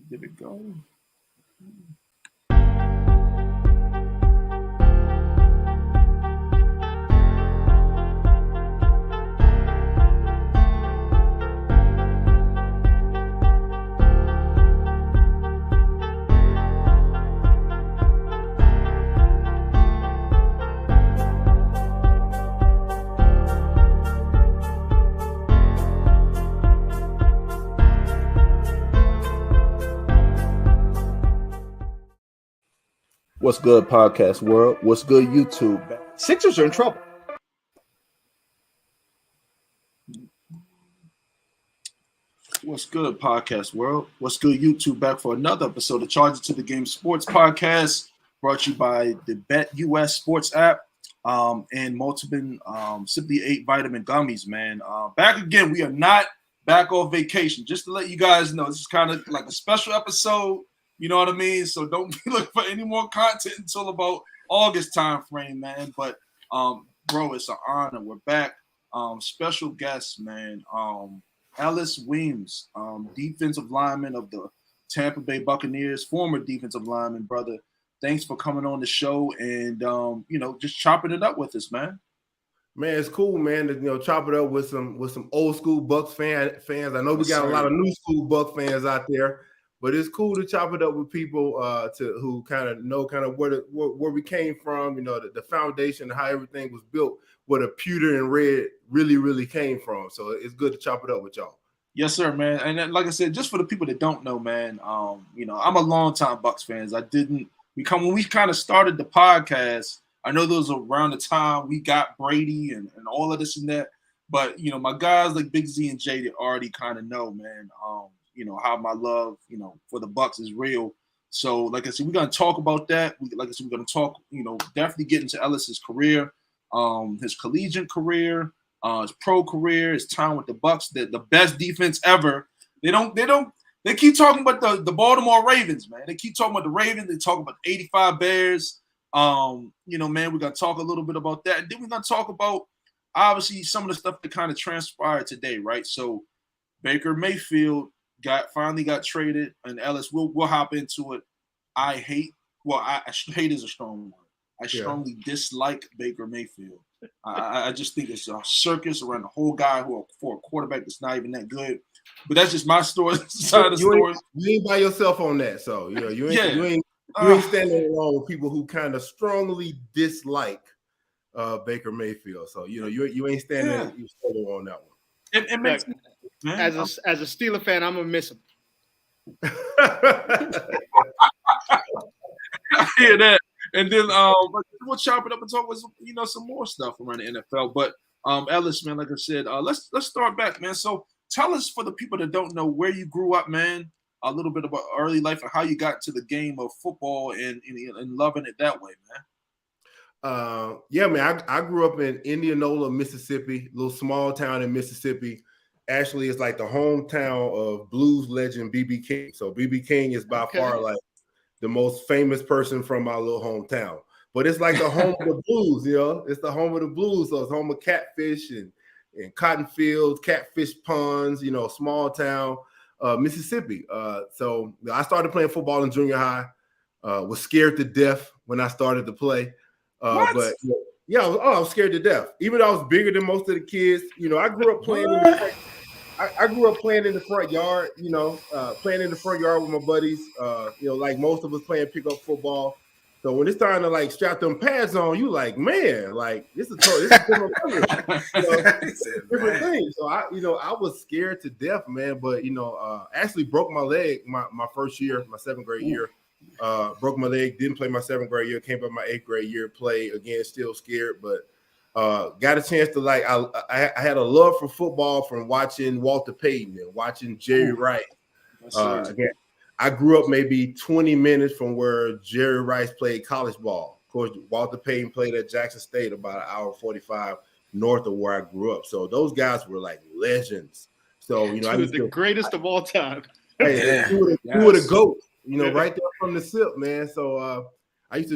Did it go? What's good, podcast world? What's good, YouTube? Sixers are in trouble. What's good, podcast world? What's good, YouTube? Back for another episode of Charge It to the Game Sports Podcast, brought to you by the Bet US Sports app and multiple Simply 8 vitamin gummies, man. Back again. We are not back off vacation. Just to let you guys know, this is kind of like a special episode. You know what I mean? So don't be looking for any more content until about August time frame, man. But bro, it's an honor. We're back. Special guest, man. Ellis Wyms, defensive lineman of the Tampa Bay Buccaneers, former defensive lineman, brother. Thanks for coming on the show and just chopping it up with us, man. Man, it's cool, man, to chop it up with some old school Bucs fans. I know we got a lot of new school Bucs fans out there. But it's cool to chop it up with people who kind of know where we came from, the foundation, how everything was built, where the pewter and red really came from. So it's good to chop it up with y'all. Yes, sir, man. And then, like I said, just for the people that don't know, man, I'm a longtime Bucs fan. When we kind of started the podcast, I know those around the time we got Brady and all of this and that. But, my guys like Big Z and Jay that already kind of know, man, how my love, for the Bucs is real. So, like I said, we're going to talk about that. We're going to talk, definitely get into Ellis's career, his collegiate career, his pro career, his time with the Bucs, the best defense ever. They keep talking about the Baltimore Ravens, man. They keep talking about the Ravens. They talk about the 85 Bears. Man, we're going to talk a little bit about that. And then we're going to talk about, obviously, some of the stuff that kind of transpired today, right? So, Baker Mayfield finally got traded, and Ellis, we'll hop into it. Hate is a strong word. I strongly dislike Baker Mayfield. I just think it's a circus around the whole guy for a quarterback that's not even that good. But that's just my story. Side of the story. You ain't by yourself on that, so you ain't standing alone with people who kind of strongly dislike Baker Mayfield. So you ain't standing you solo on that one. It makes me. Man, as a Steeler fan, I'm gonna miss him. I hear that, and then we'll chop it up and talk with some more stuff around the NFL. But Ellis, man, like I said, let's start back, man. So tell us, for the people that don't know, where you grew up, man, a little bit about early life and how you got to the game of football and loving it that way, man. Man, I grew up in Indianola, Mississippi, little small town in Mississippi. Actually, it's like the hometown of blues legend B.B. King. So B.B. King is by far like the most famous person from my little hometown. But it's like the home of the blues, It's the home of the blues. So it's home of catfish and cotton fields, catfish ponds, small town, Mississippi. So I started playing football in junior high. Was scared to death when I started to play. But I was scared to death. Even though I was bigger than most of the kids, I grew up playing in the front. I grew up playing in the front yard, playing in the front yard with my buddies, like most of us playing pickup football. So when it's time to like strap them pads on, you like, man, like this is different thing. So I was scared to death, man. But actually broke my leg my first year, my 7th grade year. Broke my leg, didn't play my 7th grade year, came back my 8th grade year, play again, still scared, but got a chance to I had a love for football from watching Walter Payton and watching Jerry Rice. Again, I grew up maybe 20 minutes from where Jerry Rice played college ball. Of course, Walter Payton played at Jackson State, about an hour 45 north of where I grew up. So those guys were like legends. So I was the greatest of all time. Hey, two of the GOATs. Right there from the SIP, man. So I used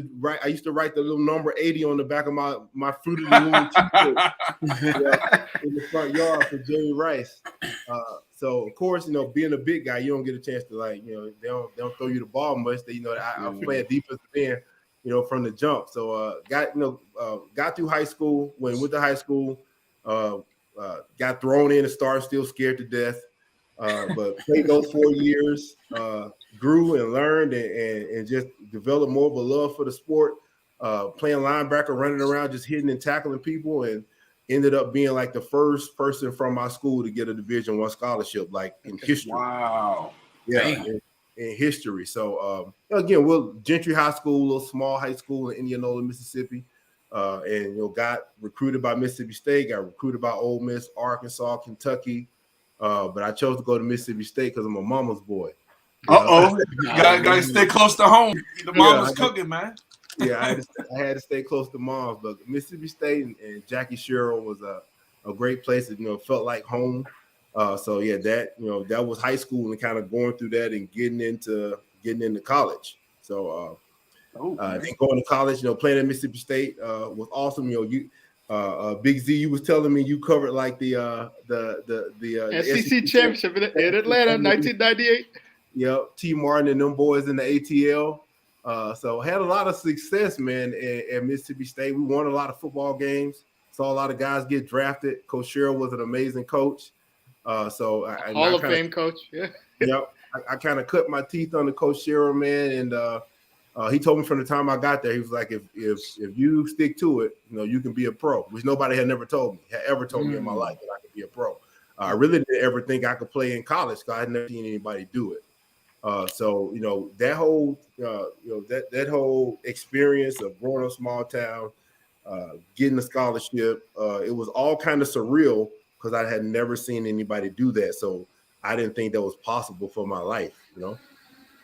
to write the little number 80 on the back of my Fruit of the Loom t-shirt in the front yard for Jerry Rice. So of course, being a big guy, you don't get a chance to they don't throw you the ball much. I play a defensive end, from the jump. So got through high school. Went to high school, got thrown in and started still scared to death. But played those 4 years, grew and learned and just developed more of a love for the sport, playing linebacker, running around, just hitting and tackling people, and ended up being like the first person from my school to get a Division I scholarship, like in history. Wow. Yeah, in history. So again, we're Gentry High School, a little small high school in Indianola, Mississippi. And got recruited by Mississippi State, got recruited by Ole Miss, Arkansas, Kentucky. But I chose to go to Mississippi State because I'm a mama's boy. Gotta stay close to home. The mama's cooking, man. Yeah, I had to stay close to mom's. But Mississippi State and Jackie Sherrill was a great place that felt like home. So yeah, that was high school and kind of going through that and getting into college. So then going to college, playing at Mississippi State was awesome. Big Z, you was telling me you covered like the SEC championship in Atlanta, 1998. Yep, T. Martin and them boys in the ATL. So had a lot of success, man, at Mississippi State. We won a lot of football games. Saw a lot of guys get drafted. Coach Sherrill was an amazing coach. Hall of Fame coach. Yeah. Yep. I kind of cut my teeth on the Coach Sherrill, man, and he told me from the time I got there, he was like, if you stick to it, you can be a pro, which nobody had ever told me in my life that I could be a pro. I really didn't ever think I could play in college because I had never seen anybody do it. So that whole that whole experience of growing up small town, getting a scholarship, it was all kind of surreal because I had never seen anybody do that. So I didn't think that was possible for my life,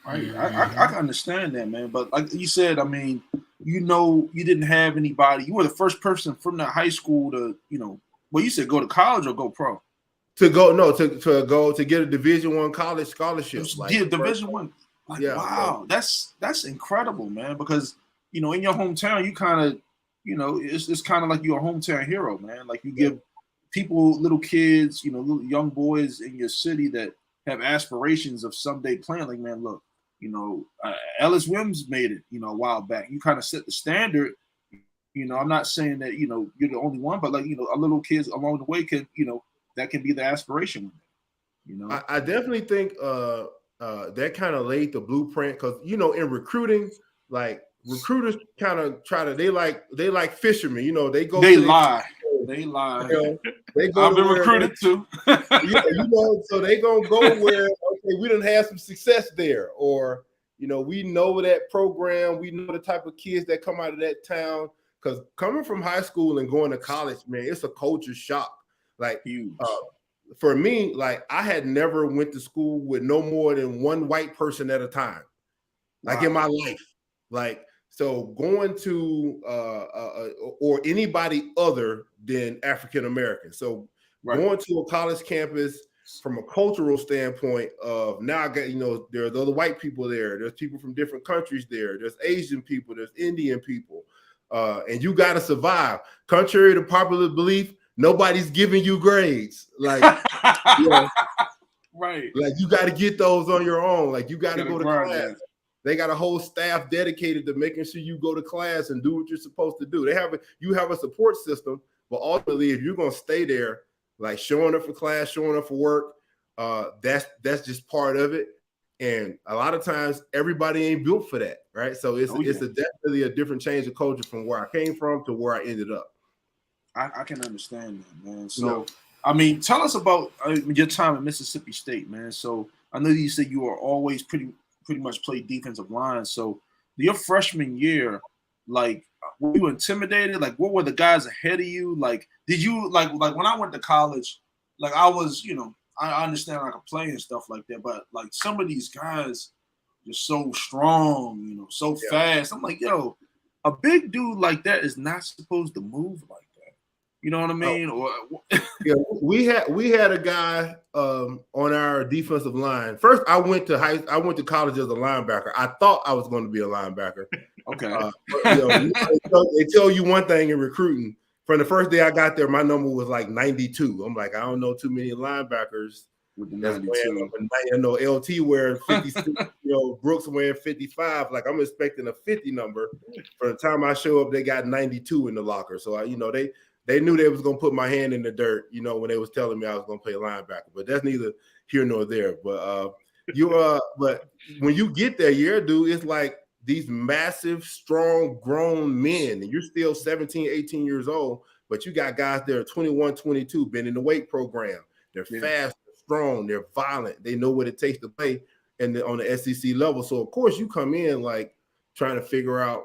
Right. I can understand that, man. But like you said, I mean, you didn't have anybody. You were the first person from that high school to, you said go to college or go pro? To get a Division I college scholarship. Division I. Like, yeah, wow, that's incredible, man. Because in your hometown, you kind of, it's kind of like you're a hometown hero, man. Like you give people, little kids, little young boys in your city that have aspirations of someday playing. Like, man, look, Ellis Wyms made it, a while back. You kind of set the standard. I'm not saying that you're the only one, but like a little kids along the way can that can be the aspiration. I definitely think that kind of laid the blueprint because in recruiting, like recruiters kind of they like fishermen. They lie. They go. I've been recruited too. So they gonna go where we done have some success there, or we know that program, we know the type of kids that come out of that town. Because coming from high school and going to college, man, it's a culture shock. Like for me, like I had never went to school with no more than one white person at a time, like in my life. Like so, going to or anybody other than African American. So going to a college campus from a cultural standpoint of now I got there's other white people there. There's people from different countries there. There's Asian people. There's Indian people. And you got to survive. Contrary to popular belief, nobody's giving you grades. Like, right. Like you got to get those on your own. Like you got to go to class. They got a whole staff dedicated to making sure you go to class and do what you're supposed to do. You have a support system, but ultimately, if you're gonna stay there, like showing up for class, showing up for work, that's just part of it. And a lot of times, everybody ain't built for that, right? So it's definitely a different change of culture from where I came from to where I ended up. I can understand that, man. So, I mean, tell us about your time at Mississippi State, man. So I know you said you were always pretty much played defensive line. So your freshman year, like, were you intimidated? Like, what were the guys ahead of you? Like, did you like when I went to college, like I was, I understand I could play and stuff like that, but like some of these guys just so strong, so fast. I'm like, yo, a big dude like that is not supposed to move like that. You know what I mean? Yeah, we had a guy on our defensive line. First, I went to college as a linebacker. I thought I was going to be a linebacker. Okay. They tell you one thing in recruiting. From the first day I got there, my number was like 92. I'm like, I don't know too many linebackers with the that's 92. wearing LT wearing 56, Brooks wearing 55. Like I'm expecting a 50 number. From the time I show up, they got 92 in the locker. So they knew they was gonna put my hand in the dirt, when they was telling me I was gonna play linebacker. But that's neither here nor there. But but when you get there, dude, it's like these massive, strong, grown men, and you're still 17, 18 years old, but you got guys that are 21, 22, been in the weight program. They're fast, they're strong, they're violent. They know what it takes to play on the SEC level. So, of course, you come in like trying to figure out,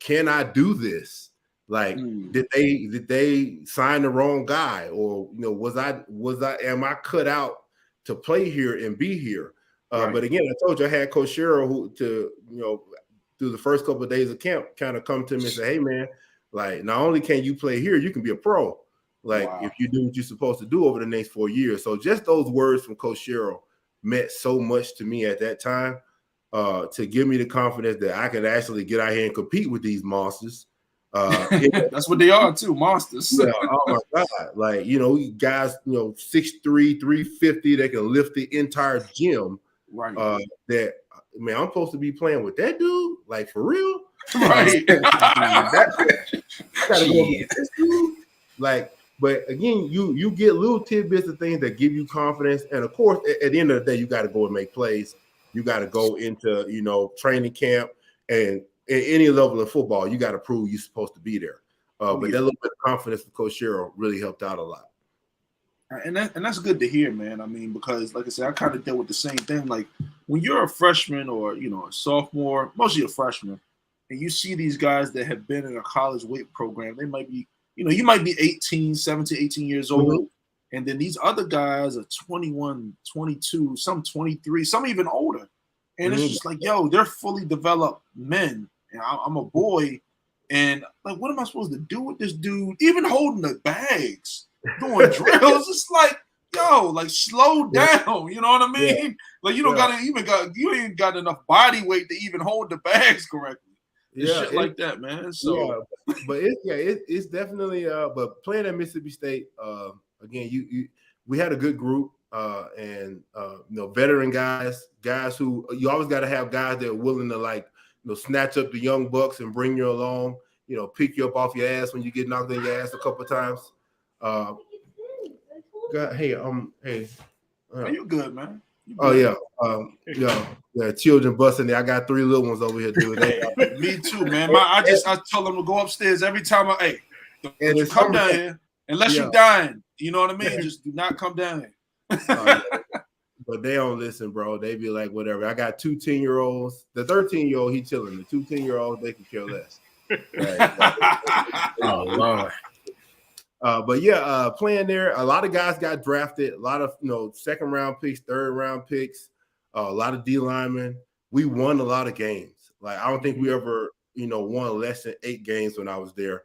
can I do this? Like, did they sign the wrong guy? Or, am I cut out to play here and be here? But again, I told you I had Coach Sherrill through the first couple of days of camp kind of come to me and say, hey, man, like not only can you play here, you can be a pro. Like if you do what you're supposed to do over the next 4 years. So just those words from Coach Sherrill meant so much to me at that time to give me the confidence that I could actually get out here and compete with these monsters. That's what they are too, monsters. Yeah, oh my God. Like, guys, 6'3", 350 that can lift the entire gym. Right. That man, I'm supposed to be playing with that dude, like for real. Right. Gotta go with this dude. Like, but again, you get little tidbits of things that give you confidence. And of course, at the end of the day, you got to go and make plays. You got to go into training camp, and at any level of football, you got to prove you're supposed to be there. But that little bit of confidence from Coach Sherrill really helped out a lot. And that's good to hear, man. I mean, because like I said, I kind of dealt with the same thing. Like when you're a freshman or a sophomore, mostly a freshman, and you see these guys that have been in a college weight program, they might be, you might be 17, 18 years old, and then these other guys are 21, 22, some 23, some even older. And it's just like, yo, they're fully developed men, and I'm a boy, and like, what am I supposed to do with this dude? Even holding the bags, doing drills, it's like, yo, like slow down. You know what I mean? Yeah. Like you ain't got enough body weight to even hold the bags correctly. Shit like that, man. So, but it's definitely. But playing at Mississippi State, again, we had a good group, and veteran guys who you always got to have guys that are willing to snatch up the young bucks and bring you along. Pick you up off your ass when you get knocked in your ass a couple of times. Hey. Are you good, man? Children busting there. I got 3 little ones over here doing that. Me too, man. I tell them to go upstairs every time. Don't come down here unless you're dying. You know what I mean? Just do not come down here. But they don't listen, bro. They be like, whatever. I got 2 10-year-olds. The 13-year-old, he chilling. The 2 10-year-olds, they can care less. Oh Lord. But playing there, a lot of guys got drafted. A lot of second-round picks, third-round picks. A lot of D linemen. We won a lot of games. Like I don't think we ever won less than 8 games when I was there,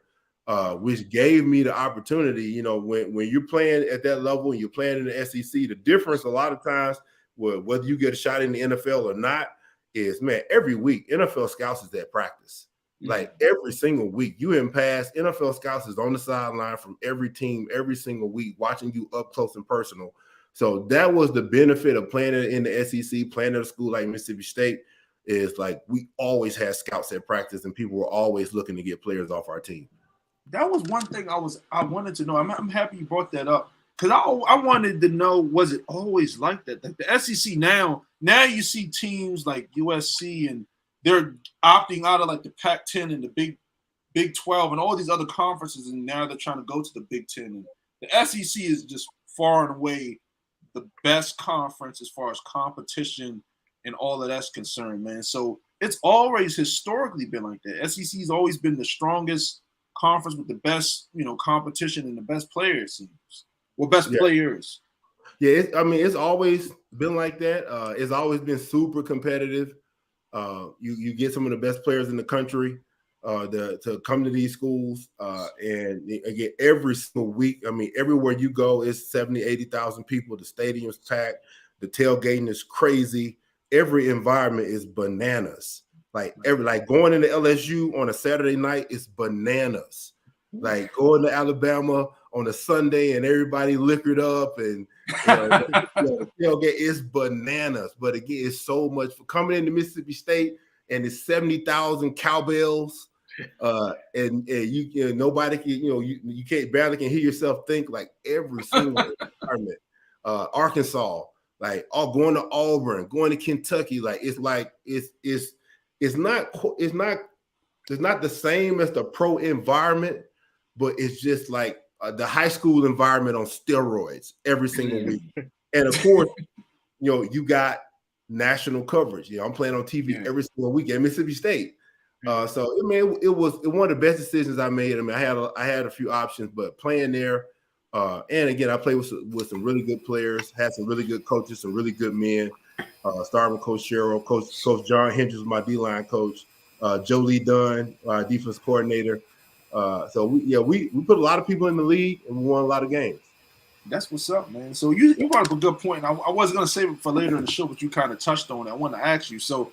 which gave me the opportunity. When you're playing at that level and you're playing in the SEC, the difference a lot of times whether you get a shot in the NFL or not is, man, every week NFL scouts is at practice. Like every single week, you in pass, NFL scouts is on the sideline from every team every single week, watching you up close and personal. So that was the benefit of playing in the SEC, playing at a school like Mississippi State, is like we always had scouts at practice and people were always looking to get players off our team. That was one thing I wanted to know. I'm happy you brought that up because I wanted to know, was it always like that? Like the SEC now you see teams like USC and they're opting out of like the Pac-10 and the Big 12 and all these other conferences, and now they're trying to go to the Big 10. And the SEC is just far and away the best conference as far as competition and all of that's concerned, man. So it's always historically been like that. SEC has always been the strongest conference with the best, competition and the best players. Players. Yeah, it's always been like that. It's always been super competitive. You get some of the best players in the country to come to these schools, and again, every single week, everywhere you go, it's 70, 80,000 people. The stadium's packed. The tailgating is crazy. Every environment is bananas. Like going into LSU on a Saturday night is bananas. Like going to Alabama on a Sunday and everybody liquored up and tailgate is bananas. But again, it's so much for coming into Mississippi State and it's 70,000 cowbells. And you nobody can, you can't barely can hear yourself think, like every single environment. Arkansas, like going to Auburn, going to Kentucky, it's not the same as the pro environment, but it's just like the high school environment on steroids every single week. And of course, you got national coverage. I'm playing on TV every single week at Mississippi State. So it was one of the best decisions I made. I mean, I had a few options, but playing there, and again, I played with some really good players, had some really good coaches, some really good men. Starting with Coach Sherrill, Coach John Hendricks was my D-line coach, Joe Lee Dunn, defense coordinator. So we put a lot of people in the league and we won a lot of games. That's what's up, man. So you brought up a good point. I was going to save it for later in the show, but you kind of touched on it. I want to ask you. So,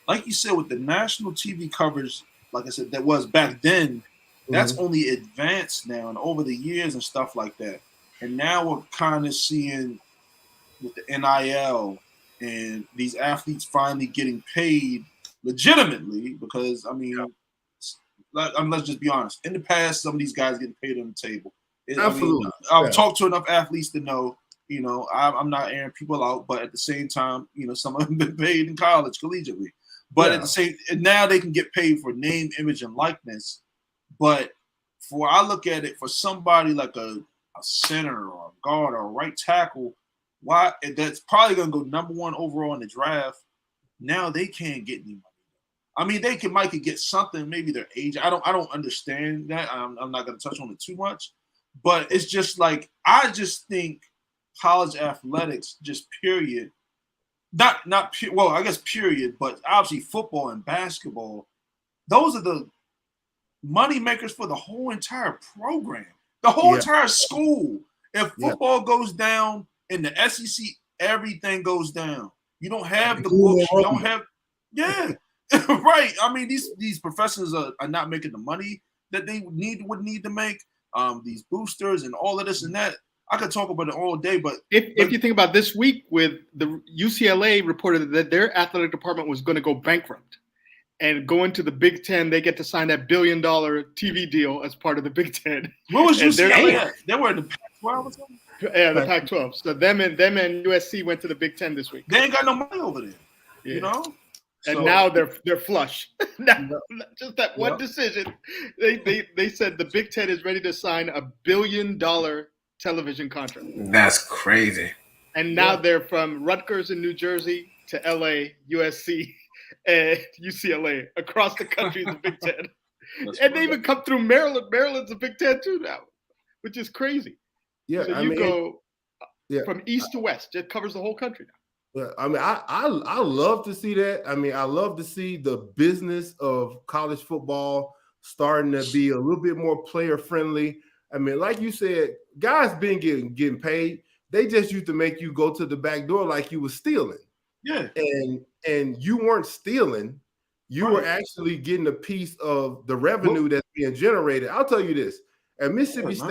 like you said, with the national TV coverage, like I said, that was back then, that's only advanced now and over the years and stuff like that. And now we're kind of seeing with the NIL and these athletes finally getting paid legitimately because, I mean, let's just be honest. In the past, some of these guys getting paid on the table. Absolutely. I've talked to enough athletes to know, I'm not airing people out, but at the same time, some of them been paid in college, collegiately. But at the same, and now they can get paid for name, image, and likeness. But I look at it for somebody like a center or a guard or a right tackle, why that's probably gonna go number one overall in the draft. Now they can't get any money. I mean, they might get something, maybe their age. I don't understand that. I'm not gonna touch on it too much. But it's just like, I just think college athletics, just period, not well, I guess period, but obviously football and basketball, those are the money makers for the whole entire program, the whole entire school. If football goes down in the SEC, everything goes down. You don't have the books, you don't have, right. I mean, these professors are not making the money that they would need to make. These boosters and all of this and that. I could talk about it all day, but if you think about this week, with the UCLA reported that their athletic department was going to go bankrupt and go into the Big Ten, they get to sign that $1 billion TV deal as part of the Big Ten. What was UCLA? They were in the Pac-12 or something. Yeah, the Pac-12. So them and USC went to the Big Ten this week. They ain't got no money over there, And now they're flush. Just that one decision. They said the Big Ten is ready to sign a $1 billion television contract. That's crazy. And now they're from Rutgers in New Jersey to LA, USC, and UCLA across the country in the Big Ten. And they even come through Maryland. Maryland's a Big Ten too now, which is crazy. Yeah, so you go from east to west. It covers the whole country now. Yeah, I mean, I love to see that. I mean, I love to see the business of college football starting to be a little bit more player friendly. I mean, like you said, guys been getting paid. They just used to make you go to the back door like you were stealing. Yeah. And you weren't stealing. You were actually getting a piece of the revenue that's being generated. I'll tell you this. At Mississippi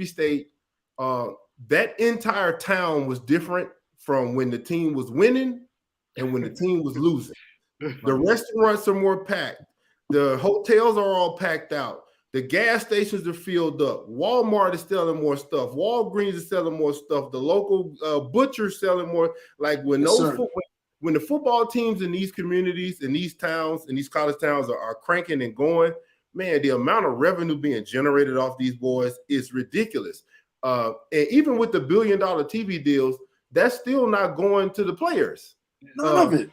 State, that entire town was different from when the team was winning and when the team was losing. The restaurants are more packed. The hotels are all packed out. The gas stations are filled up. Walmart is selling more stuff. Walgreens is selling more stuff. The local butcher's selling more. Like when the football teams in these communities, in these towns, in these college towns are cranking and going, man, the amount of revenue being generated off these boys is ridiculous. And even with the $1 billion TV deals, that's still not going to the players. None of it.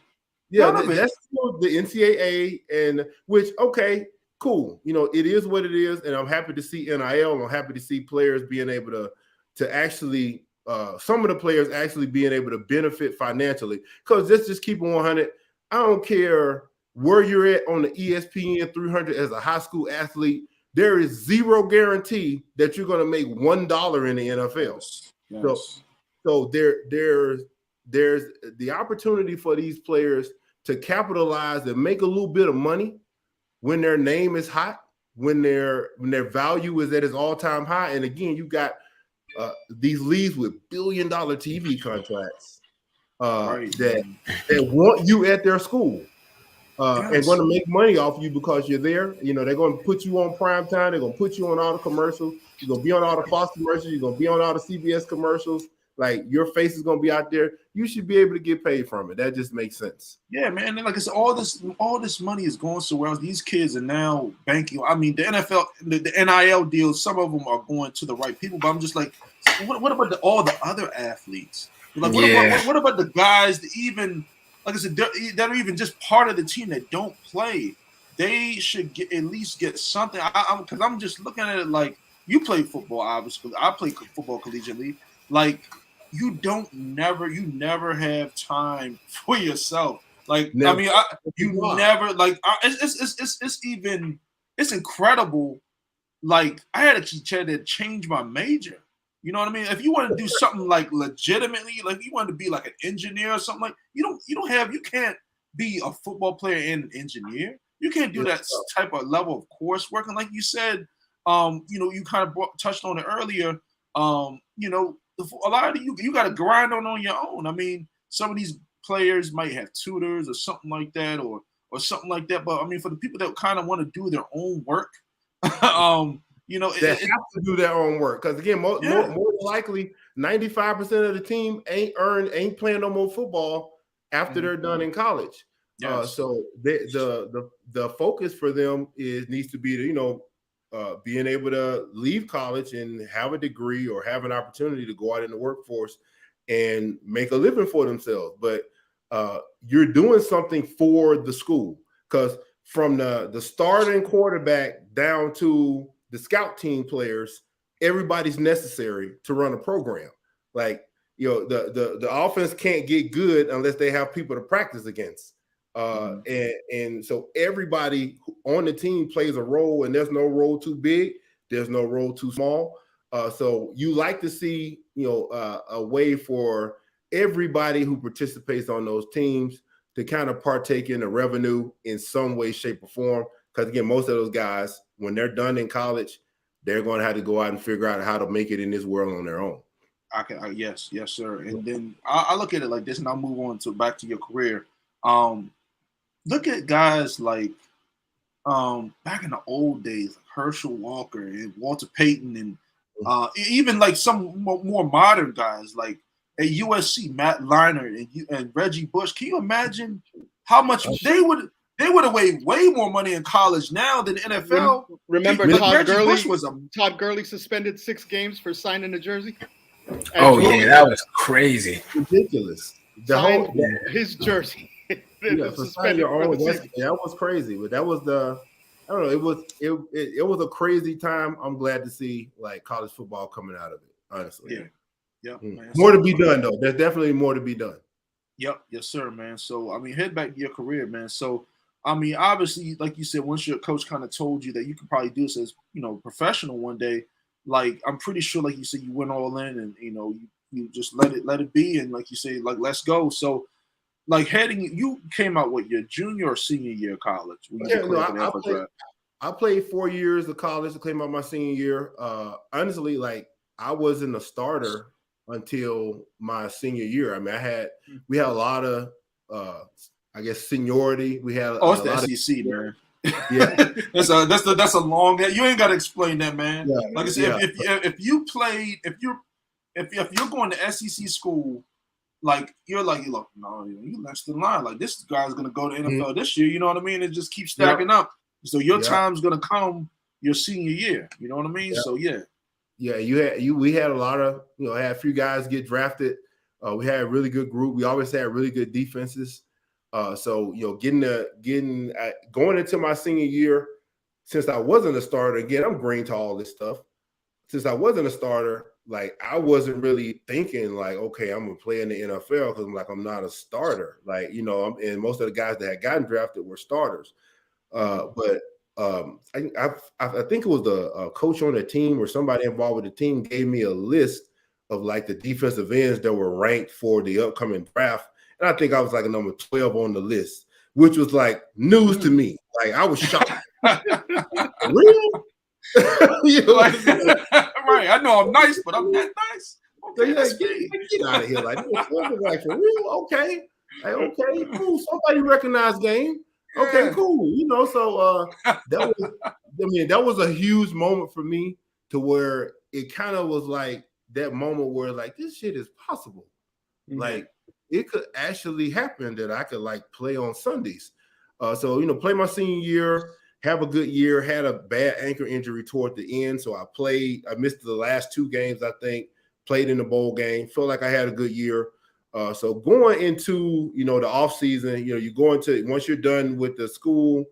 Yeah, that's still the NCAA, and which, okay, cool. It is what it is, and I'm happy to see NIL. I'm happy to see players being able to actually, some of the players actually being able to benefit financially. Because let's just keep it 100. I don't care where you're at on the ESPN 300 as a high school athlete. There is zero guarantee that you're going to make $1 in the NFL. Yes. So there's the opportunity for these players to capitalize and make a little bit of money when their name is hot, when their value is at its all-time high. And again, you got these leagues with billion-dollar TV contracts that want you at their school. And going to make money off you because you're there. You know, they're going to put you on prime time. They're going to put you on all the commercials. You're going to be on all the Fox commercials. You're going to be on all the CBS commercials. Like, your face is going to be out there. You should be able to get paid from it. That just makes sense. Yeah, man. And like I said, all this money is going so well. These kids are now banking. I mean, the NFL, the NIL deals, some of them are going to the right people. But I'm just like, what about all the other athletes? Like, what about the guys that even, like I said, that are even just part of the team that don't play? They should at least get something. Because I'm just looking at it like, you play football, obviously. I play football collegiately. Like, you never have time for yourself. Like, never. I mean, it's incredible. Like, I had to change my major. You know what I mean? If you want to do something like legitimately, like you want to be like an engineer or something, like you can't be a football player and an engineer. You can't do that type of level of coursework. And like you said, you kind of touched on it earlier. A lot of you got to grind on your own. I mean, some of these players might have tutors or something like that, or something like that. But I mean, for the people that kind of want to do their own work, they have to do their own work, because again, more than likely, 95% of the team ain't playing no more football after they're done in college. Yes. So the focus for them needs to be to being able to leave college and have a degree or have an opportunity to go out in the workforce and make a living for themselves. But you're doing something for the school, because from the starting quarterback down to the scout team players, everybody's necessary to run a program. Like, the offense can't get good unless they have people to practice against. And so everybody on the team plays a role, and there's no role too big, there's no role too small. So you like to see, a way for everybody who participates on those teams to kind of partake in the revenue in some way, shape, or form. Because again, most of those guys, when they're done in college, they're going to have to go out and figure out how to make it in this world on their own. Yes, sir. And then I look at it like this, and I'll move on back to your career. Look at guys like back in the old days, like Herschel Walker and Walter Payton, and even like some more modern guys like at USC, Matt Leinart and Reggie Bush. Can you imagine how much they would have made way more money in college now than NFL? Remember Todd Gurley suspended 6 games for signing a jersey? That was crazy. Ridiculous. His jersey. That was crazy. But that was it was a crazy time. I'm glad to see like college football coming out of it, honestly. Yeah. More to be done though. There's definitely more to be done. Yep, yes, sir, man. So I mean, head back to your career, man. So I mean, obviously, like you said, once your coach kind of told you that you could probably do this as professional one day, like I'm pretty sure, like you said, you went all in, and you just let it be, and like you say, like let's go. So like you came out your junior or senior year of college? I played 4 years of college to claim out my senior year. Honestly, like I wasn't a starter until my senior year. I mean, we had a lot of seniority. We had it's the SEC, man. Yeah, that's a long. You ain't got to explain that, man. Yeah, like I said, if you're going to SEC school, like you're like, look, no, you next in line. Like this guy's gonna go to NFL this year. You know what I mean? It just keeps stacking up. So your time's gonna come your senior year. You know what I mean? So we had a lot of had a few guys get drafted. We had a really good group. We always had really good defenses. So going into my senior year, since I wasn't a starter, again, I'm green to all this stuff. Since I wasn't a starter, like I wasn't really thinking like, okay, I'm gonna play in the NFL because I'm not a starter. Like, and most of the guys that had gotten drafted were starters. But I think it was the coach on the team or somebody involved with the team gave me a list of like the defensive ends that were ranked for the upcoming draft. And I think I was like a number 12 on the list. which was like news to me. Like I was shocked. Real? Right. I know I'm nice, but I'm that nice. Okay, like, get out of here. Like, like for real? Okay. Like, okay, cool. Somebody recognized game. Okay, cool. So that was a huge moment for me to where it kind of was like that moment where like this shit is possible. Mm-hmm. Like it could actually happen that I could like play on Sundays. So play my senior year, have a good year, had a bad ankle injury toward the end. So I missed the last 2 games, I think, played in the bowl game, felt like I had a good year. So going into, the off season, you go into, once you're done with the school,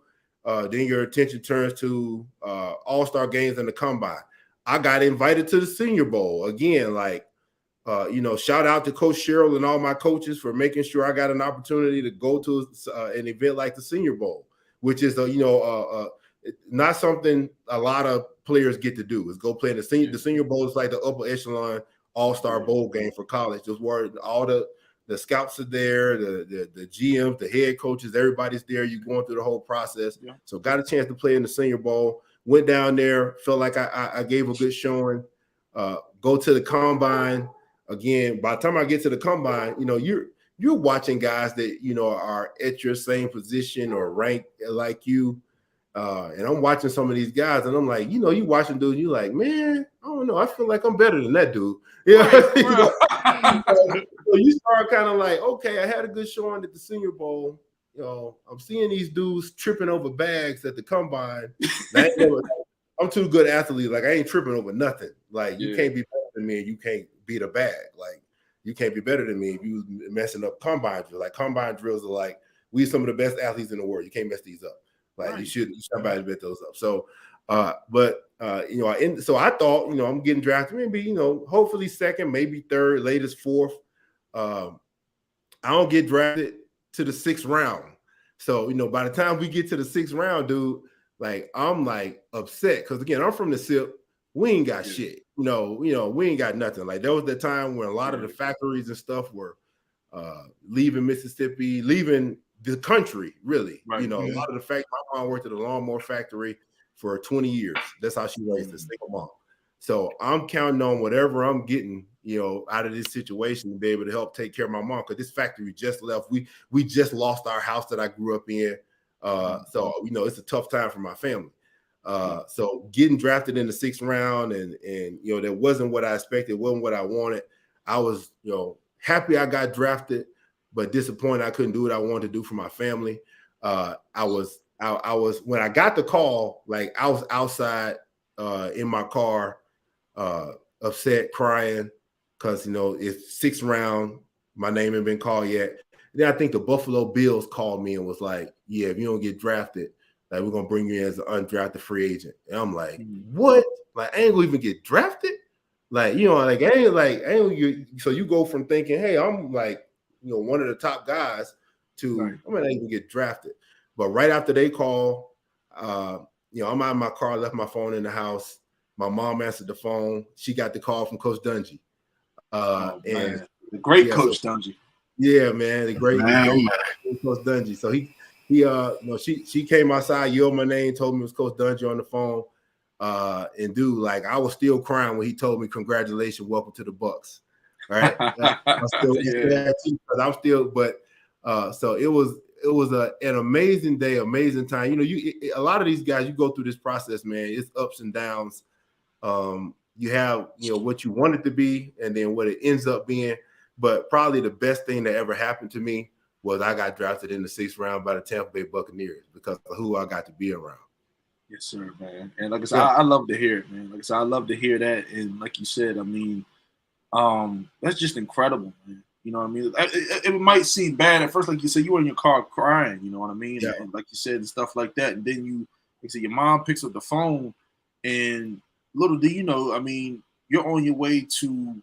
then your attention turns to all-star games and the combine. I got invited to the Senior Bowl again. Like, shout out to Coach Sherrill and all my coaches for making sure I got an opportunity to go to an event like the Senior Bowl, which is, not something a lot of players get to do, is go play in the Senior. The Senior Bowl is like the upper echelon all-star bowl game for college. Just where all the scouts are there, the GMs, the head coaches, everybody's there. You're going through the whole process. Yeah. So got a chance to play in the Senior Bowl. Went down there, felt like I gave a good showing. Go to the combine. Again, by the time I get to the combine, you're watching guys that are at your same position or rank like you. And I'm watching some of these guys, and I'm like, you watching dudes, you're like, man, I don't know, I feel like I'm better than that dude. So you start kind of like, okay, I had a good showing at the Senior Bowl. I'm seeing these dudes tripping over bags at the combine. I'm too good athlete. Like I ain't tripping over nothing. Like you can't be better than me, and you can't beat a bag. Like you can't be better than me if you messing up combine drills. Like combine drills are like, we some of the best athletes in the world. You can't mess these up. Like you should somebody bet those up. So, so I thought, I'm getting drafted, maybe, hopefully second, maybe third, latest fourth. I don't get drafted to the 6th round. So, by the time we get to the 6th round, dude, like I'm like upset because again, I'm from the SIP. We ain't got shit. We ain't got nothing. Like there was the time when a lot of the factories and stuff were leaving Mississippi, leaving the country, really. Right. A lot of the fact my mom worked at a lawnmower factory for 20 years. That's how she raised a single mom. So I'm counting on whatever I'm getting, out of this situation to be able to help take care of my mom, because this factory just left. We just lost our house that I grew up in. So it's a tough time for my family. So getting drafted in the 6th round and that wasn't what I expected, wasn't what I wanted. I was, happy I got drafted, but disappointed I couldn't do what I wanted to do for my family. I was when I got the call, like I was outside in my car, upset, crying, because it's 6th round, my name ain't been called yet. Then I think the Buffalo Bills called me and was like, "Yeah, if you don't get drafted, like we're gonna bring you in as an undrafted free agent." And I'm like, "What? Like I ain't gonna even get drafted?" Like so you go from thinking, "Hey, I'm like." One of the top guys to I'm not even get drafted. But right after they call, I'm out of my car, left my phone in the house. My mom answered the phone. She got the call from Coach Dungy. And the great Coach Dungy. Yeah, man, the great Coach Dungy. So she came outside, yelled my name, told me it was Coach Dungy on the phone. And dude, like I was still crying when he told me, "Congratulations, welcome to the Bucs." All right, I'm still, so it was an amazing day, amazing time. A lot of these guys, you go through this process, man. It's ups and downs. You have what you want it to be, and then what it ends up being. But probably the best thing that ever happened to me was I got drafted in the 6th round by the TampBay Buccaneers because of who I got to be around. Yes, sir, man. And like I said, I love to hear it, man. Like I said, I love to hear that. And like you said, I mean. That's just incredible, man. You know what I mean? It might seem bad at first, like you said, you were in your car crying, you know what I mean? Yeah. And like you said, and stuff like that. And then your mom picks up the phone, and little do you know, I mean, you're on your way to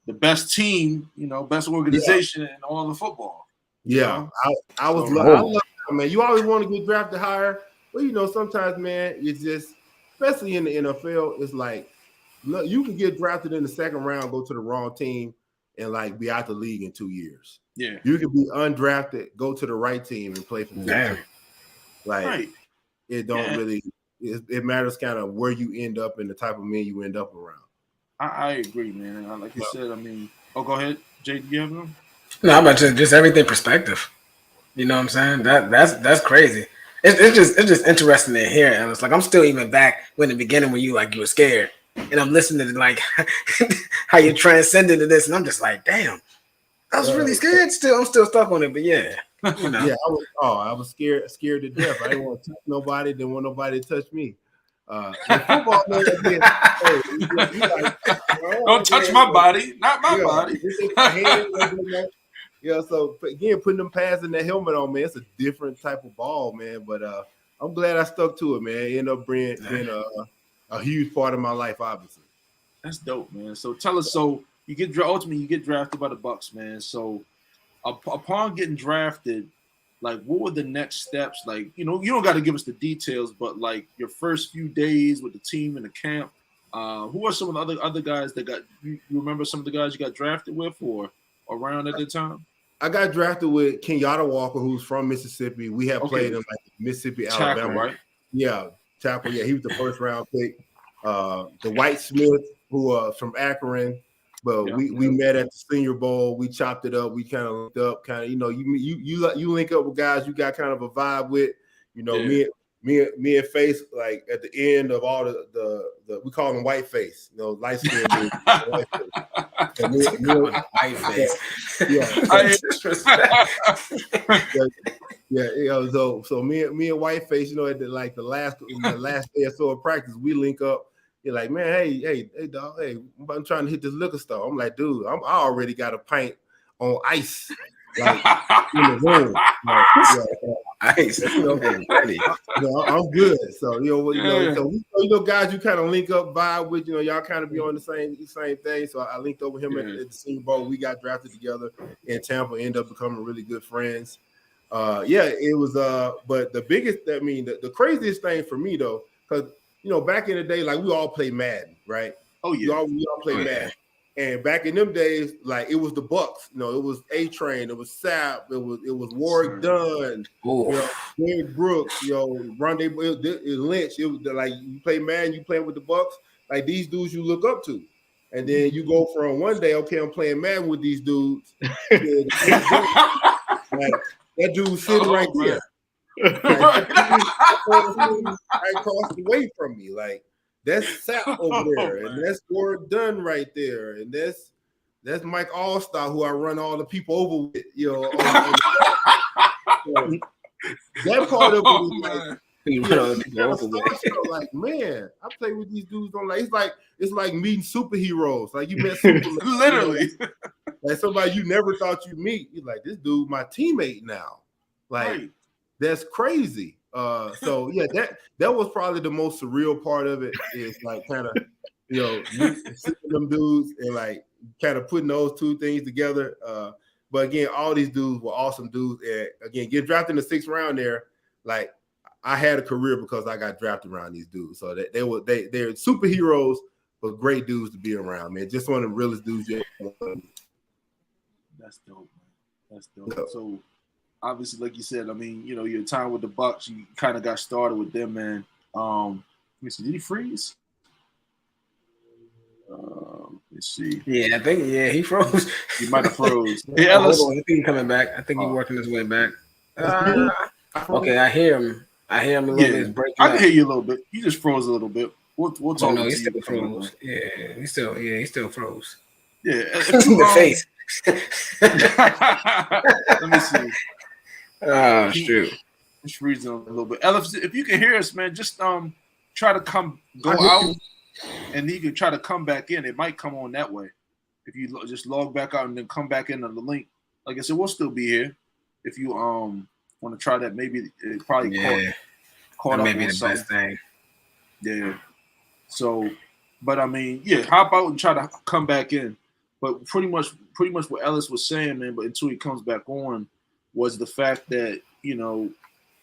the best team, best organization in all the football. Yeah, I love that, man. You always want to get drafted higher, but sometimes, man, it's just, especially in the NFL, it's like, you can get drafted in the 2nd round, go to the wrong team, and like be out the league in 2 years. Yeah. You could be undrafted, go to the right team and play for the team. Like it don't really it matters kind of where you end up and the type of men you end up around. I agree, man. Like you said, I mean, go ahead, Jay. Do you have them? No, I'm about just everything perspective. You know what I'm saying? That's crazy. It's just interesting to hear. And it's like I'm still even back when the beginning when you were scared, and I'm listening to like how you transcended to this, and I'm just like, damn, I was really scared. I'm still stuck on it, but yeah, you know. Yeah, I was scared to death. I didn't want to touch nobody. Didn't want nobody to touch me. Football, man, don't touch my body, not my body. So again, putting them pads in that helmet on, man, it's a different type of ball, man. But I'm glad I stuck to it, man. It ended up being a huge part of my life, obviously. That's dope, man. So tell us, ultimately you get drafted by the Bucs, man. So upon getting drafted, like, what were the next steps? Like, you don't got to give us the details, but like your first few days with the team in the camp. Who are some of the other guys that got you remember some of the guys you got drafted with or around at the time? I got drafted with Kenyatta Walker, who's from Mississippi. We have played in like Mississippi, Alabama. Tackle, right? Yeah, tackle. Yeah, he was the first round pick. The White Smith, who from Akron. But we met at the Senior Bowl. We chopped it up. We kind of linked up. Kind of, you link up with guys you got kind of a vibe with. Me and Face, like at the end of all the we call them white face. Light skin dude. White face. White face. So me and White face, at the last day or so of practice, we link up. You're like, man, hey, dog, I'm trying to hit this liquor store. I'm like, dude, I already got a pint on ice, like in the room. Ice. I'm good. So guys, you kind of link up vibe with. Y'all kind of be on the same thing. So I linked up with him at the Senior Bowl. We got drafted together in Tampa. Ended up becoming really good friends. It was. But the biggest, the craziest thing for me though, because. Back in the day, like we all play Madden, right? Oh yeah, we all play Madden. And back in them days, like it was the Bucs. It was A-Train, it was Sapp, it was Warwick Dunn, Derrick Brooks, Rendezvous, Lynch. It was like you play Madden, you playing with the Bucs. Like these dudes you look up to, and then you go from one day, okay, I'm playing Madden with these dudes. Like, that dude sitting right there. Right across the way from me, like that's Sapp over there, and that's Warwick Dunn right there, and that's Mike Allstar, who I run all the people over with. That part of it, like man, I play with these dudes on it's like meeting superheroes. Like you met Superman, literally, like somebody you never thought you'd meet. You're like, this dude, my teammate now, like. Right. That's crazy. That was probably the most surreal part of it. Is like kind of, seeing them dudes and like kind of putting those two things together. But again, all these dudes were awesome dudes. And again, get drafted in the 6th round there. Like I had a career because I got drafted around these dudes. So they're superheroes, but great dudes to be around, man. Just one of the realest dudes. That's dope, man. That's dope. Yeah. So. Obviously, like you said, your time with the Bucs, you kind of got started with them, man. Let me see. Did he freeze? Let's see. Yeah, I think he froze. He might have froze. Hey, Ellis. I think he's coming back. I think he's working his way back. Okay, I hear him. A little bit. Breaking I can hear you a little bit. He just froze a little bit. We'll talk. No, he still froze. Yeah, he still froze. Yeah, the face. Let me see. Oh, shoot. Just freezing a little bit. Ellis, if you can hear us, man, just try to go out, and then you can try to come back in. It might come on that way. If you just log back out and then come back in on the link. Like I said, we'll still be here. If you want to try that, maybe it probably caught up. Maybe the best thing. Yeah. So, but hop out and try to come back in. But pretty much what Ellis was saying, man. But until he comes back on. Was the fact that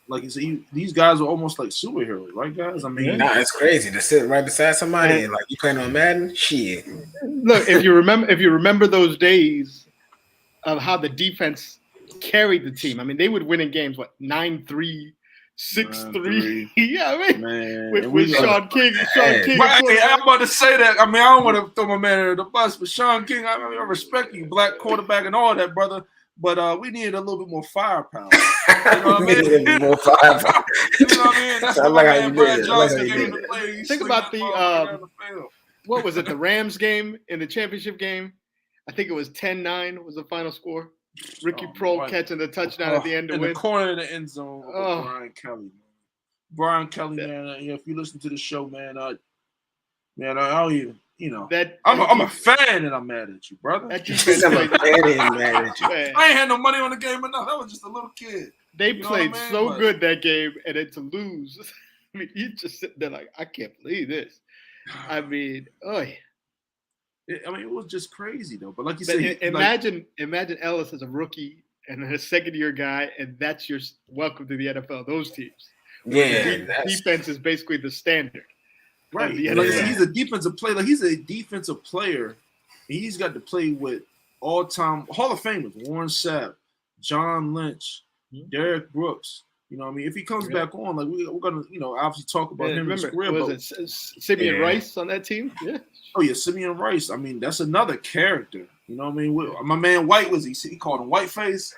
like you said, these guys are almost like superheroes, right, guys? I mean, nah, it's crazy to sit right beside somebody and like you playing on Madden. Shit. Look, if you remember those days of how the defense carried the team. I mean, they would win in games 9-3, 6-3. Yeah, I mean, man, with Sean King. Right, I'm about to say that. I mean, I don't want to throw my man under the bus, but Sean King, I respect you, black quarterback and all that, brother. But we needed a little bit more firepower. You know what I mean? More firepower. You know what I mean? That's I what like my how man you Brad did it. Johnson came into play. Think about what was it? The Rams game in the championship game. I think it was 10-9 was the final score. Ricky Prohl catching the touchdown at the end to win. In the corner of the end zone. Brian Kelly, man. Brian Kelly, man. If you listen to the show, man, I don't even. You know, I'm a fan and I'm mad at you, brother. That defense played, mad at you. I ain't had no money on the game enough. That was just a little kid. They played so good that game, and then to lose. I mean, you just sitting there like, I can't believe this. I mean, it was just crazy though. But like you said, imagine Ellis as a rookie and a second-year guy, and that's your welcome to the NFL. Those teams, defense is basically the standard. Right. Like he's a defensive player. Like he's a defensive player. He's got to play with all-time Hall of Famers: Warren Sapp, John Lynch, Derek Brooks. You know what I mean? If he comes back on, like we're gonna, obviously talk about him in his career. Was it Simeon Rice on that team? Yeah. Oh yeah, Simeon Rice. I mean, that's another character. You know what I mean? My man White he called him Whiteface.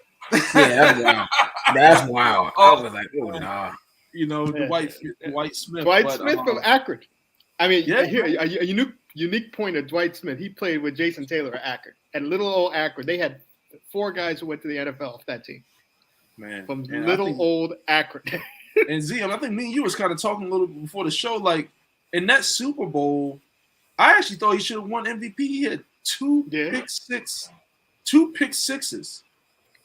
Yeah, that's wild. I was like, oh nah. The White Smith. Dwight Smith from Akron. I mean, here a unique point of Dwight Smith. He played with Jason Taylor at Akron. At little old Akron, they had 4 guys who went to the NFL off that team. Man, from old Akron. And Z, I think me and you was kind of talking a little bit before the show. Like in that Super Bowl, I actually thought he should have won MVP. He had 2 pick sixes,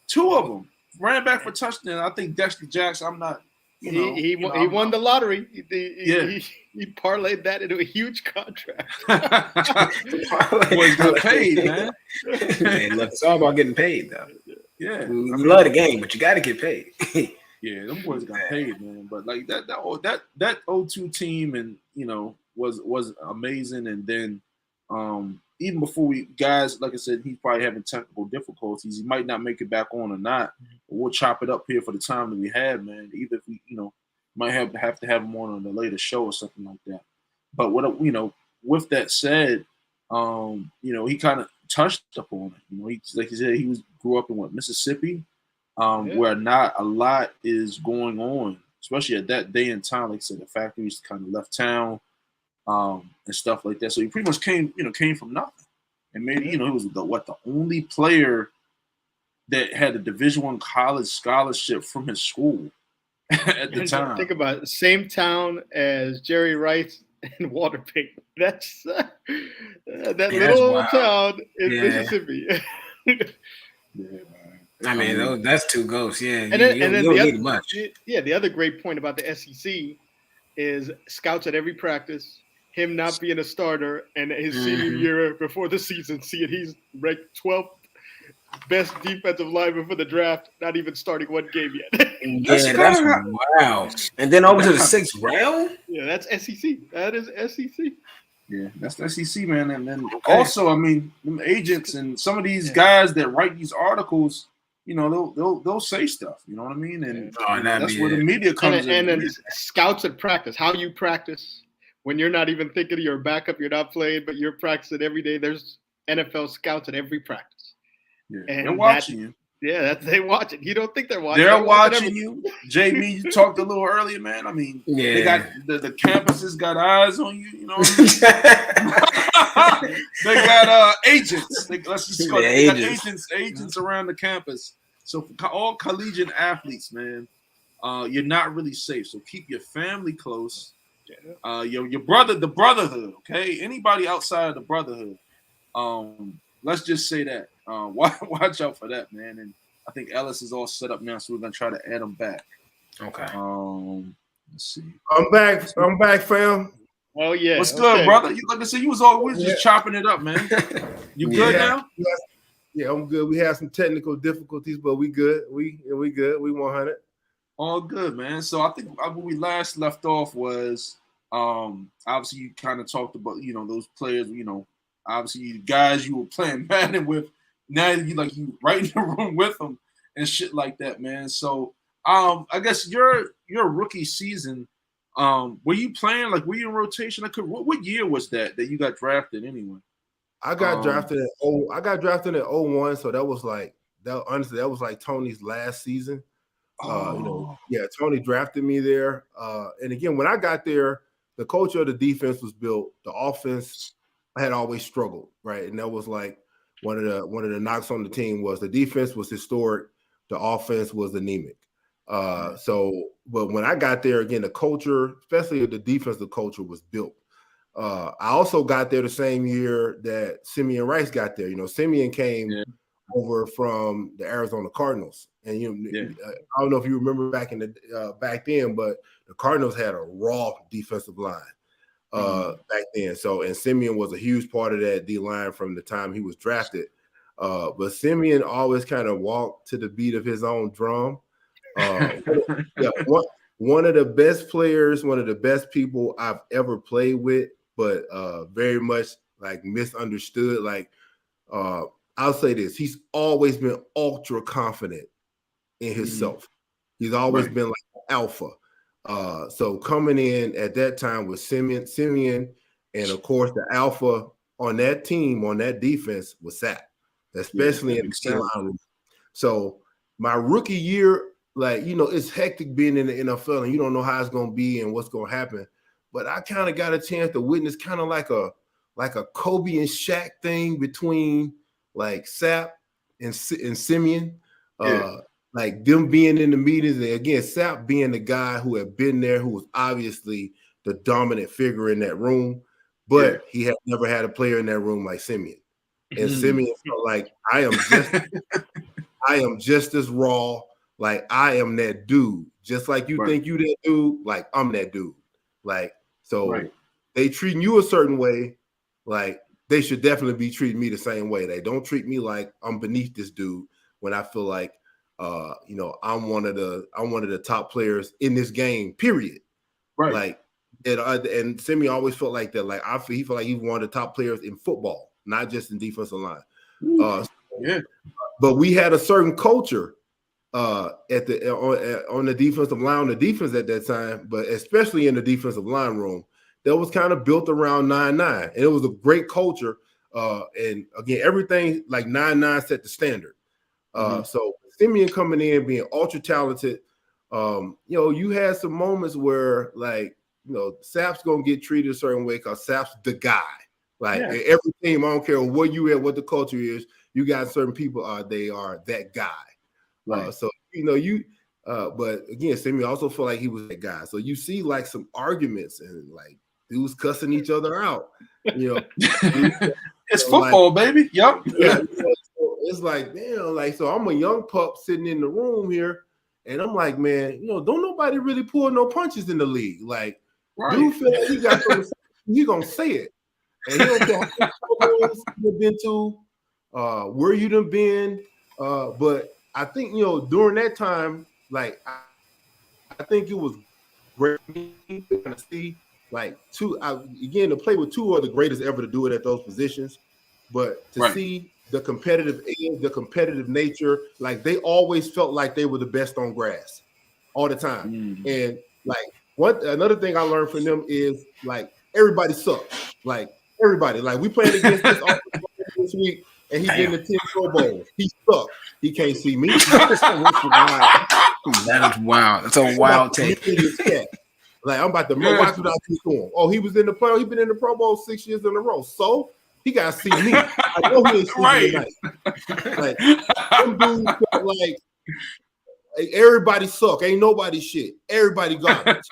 2 of them ran back for touchdown. I think Dexter Jackson. I'm not. He won the lottery. He parlayed that into a huge contract. Boys got paid, man. Look, it's all about getting paid, though. Yeah, you love the game, but you got to get paid. Yeah, them boys got paid, man. But like that 0-2 team, and was amazing. And then even before guys, like I said, he's probably having technical difficulties. He might not make it back on or not. But we'll chop it up here for the time that we had, man. Either if we, might have to have him on a later show or something like that. But with that said, he kind of touched upon it. He, like you said, he grew up in Mississippi, where not a lot is going on, especially at that day and time. Like I said, the factories kind of left town. And stuff like that. So he pretty much came from nothing. And maybe, he was the only player that had a Division I college scholarship from his school at the time. Think about it. Same town as Jerry Rice and Walter Payton. That's that little old town in Mississippi. I mean, that's 2 ghosts. Yeah. And then you don't need much. Yeah, the other great point about the SEC is scouts at every practice. Him not being a starter, and his senior year before the season, seeing he's ranked 12th best defensive lineman for the draft, not even starting 1 game yet. That's wow. And then over to the 6th round? Yeah, that's SEC. That is SEC. Yeah, that's the SEC, man. And then also, I mean, them agents and some of these guys that write these articles, they'll say stuff. You know what I mean? And that's where the media comes in. And then scouts at practice, how you practice. When you're not even thinking of your backup, you're not playing, but you're practicing every day. There's NFL scouts at every practice. Yeah, and they're watching you. Yeah, they watch it. You don't think they're watching. They're watching you. Jamie, you talked a little earlier, man. I mean, they got the campuses got eyes on you. You know what I mean? They got agents. They got agents around the campus. So for all collegiate athletes, man, you're not really safe. So keep your family close. Your brother, the brotherhood, okay? Anybody outside of the brotherhood, let's just say that. Watch out for that, man. And I think Ellis is all set up now, so we're gonna try to add him back. Okay. Let's see. I'm back, fam. Oh yeah. What's good, brother? Like I said, you was always just chopping it up, man. You good now? Yeah, I'm good. We had some technical difficulties, but we good. We good. We 100. All good, man. So I think when we last left off was obviously you kind of talked about, those players, obviously you guys you were playing Madden with. Now you right in the room with them and shit like that, man. So I guess your rookie season, were you playing, were you in rotation? What year was that you got drafted anyway? I got drafted at '01, so that was honestly that was like Tony's last season. Tony drafted me there. And again, when I got there, the culture of the defense was built. The offense had always struggled, right? And that was like one of the knocks on the team was the defense was historic, the offense was anemic. But when I got there, again, the culture, especially the defensive culture, was built. I also got there the same year that Simeon Rice got there. Simeon came over from the Arizona Cardinals, and I don't know if you remember back then, but the Cardinals had a raw defensive line back then. So, and Simeon was a huge part of that D line from the time he was drafted. But Simeon always kind of walked to the beat of his own drum. One of the best players, one of the best people I've ever played with, but very much misunderstood. I'll say this: he's always been ultra confident in himself. He's always been like an alpha. So coming in at that time with Simeon, and of course the alpha on that team, on that defense was Sapp, especially in the line room. So my rookie year, it's hectic being in the NFL and you don't know how it's going to be and what's going to happen. But I kind of got a chance to witness kind of like a Kobe and Shaq thing between Sapp and Simeon. Them being in the meetings, and again, Sapp being the guy who had been there, who was obviously the dominant figure in that room, but he had never had a player in that room like Simeon. And Simeon felt like I am just as raw. I am that dude. Just like you think you that dude, I'm that dude. They treating you a certain way, they should definitely be treating me the same way. They don't treat me like I'm beneath this dude when I feel like I'm one of the top players in this game, period. Right. And Simeon always felt like that. He felt like he's one of the top players in football, not just in defensive line. But we had a certain culture on the defensive line, on the defense at that time, but especially in the defensive line room, that was kind of built around 9-9. And it was a great culture. And again, everything 9-9 set the standard. So Simeon coming in, being ultra talented, you had some moments where Sapp's gonna get treated a certain way because Sapp's the guy. Every team, I don't care where you at, what the culture is, you got certain people they are that guy. But again, Simeon also felt like he was that guy. So you see some arguments and dudes cussing each other out. It's football, baby. Yep. It's damn, so I'm a young pup sitting in the room here, and I'm like, man, don't nobody really pull no punches in the league. Dude feel like he got something, he gonna say it. And he don't care how many you've been to, where you done been. But I think, during that time, I think it was great to see, to play with two of the greatest ever to do it at those positions, but to see the competitive edge, the competitive nature, they always felt like they were the best on grass all the time. And another thing I learned from them is everybody sucks. Everybody, we played against this this week, and he's in the 10 Pro Bowl. He sucked. He can't see me. That is wild. That's a wild take. I'm about to watch what I keep going. Oh, he was in the play. He's been in the Pro Bowl 6 years in a row. So he got to see me. I know he ain't sleeping tonight. Them dudes felt everybody suck. Ain't nobody shit. Everybody garbage.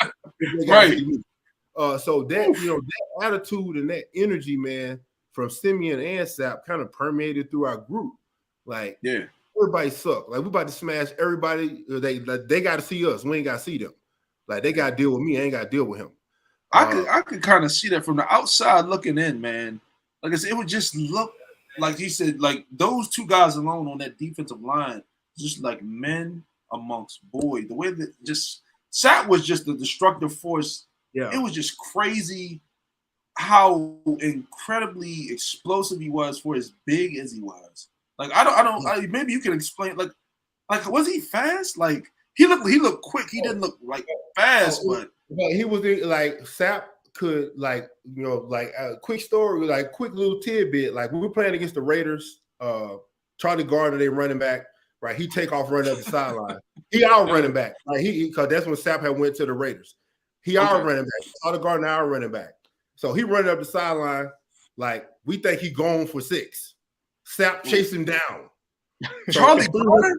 So that that attitude and that energy, man, from Simeon and Sapp kind of permeated through our group. Everybody suck. We about to smash everybody. They got to see us. We ain't got to see them. They got to deal with me. I ain't got to deal with him. I could kind of see that from the outside looking in, man. Like I said, it would just look like he said, those two guys alone on that defensive line, just like men amongst boys. The way that just Sapp was just a destructive force. Yeah. It was just crazy how incredibly explosive he was for as big as he was. Like maybe you can explain like was he fast? Like he looked quick. He didn't look like fast, but he was like Sapp could like like a quick story, like quick little tidbit. Like we were playing against the Raiders, Charlie Gardner, they running back, right? He take off running up the sideline. He out running back, like because that's when Sapp had went to the Raiders. He out running back. Charlie Gardner out running back. So he running up the sideline, like we think he gone for 6. Sapp chase him down. Charlie Gardner,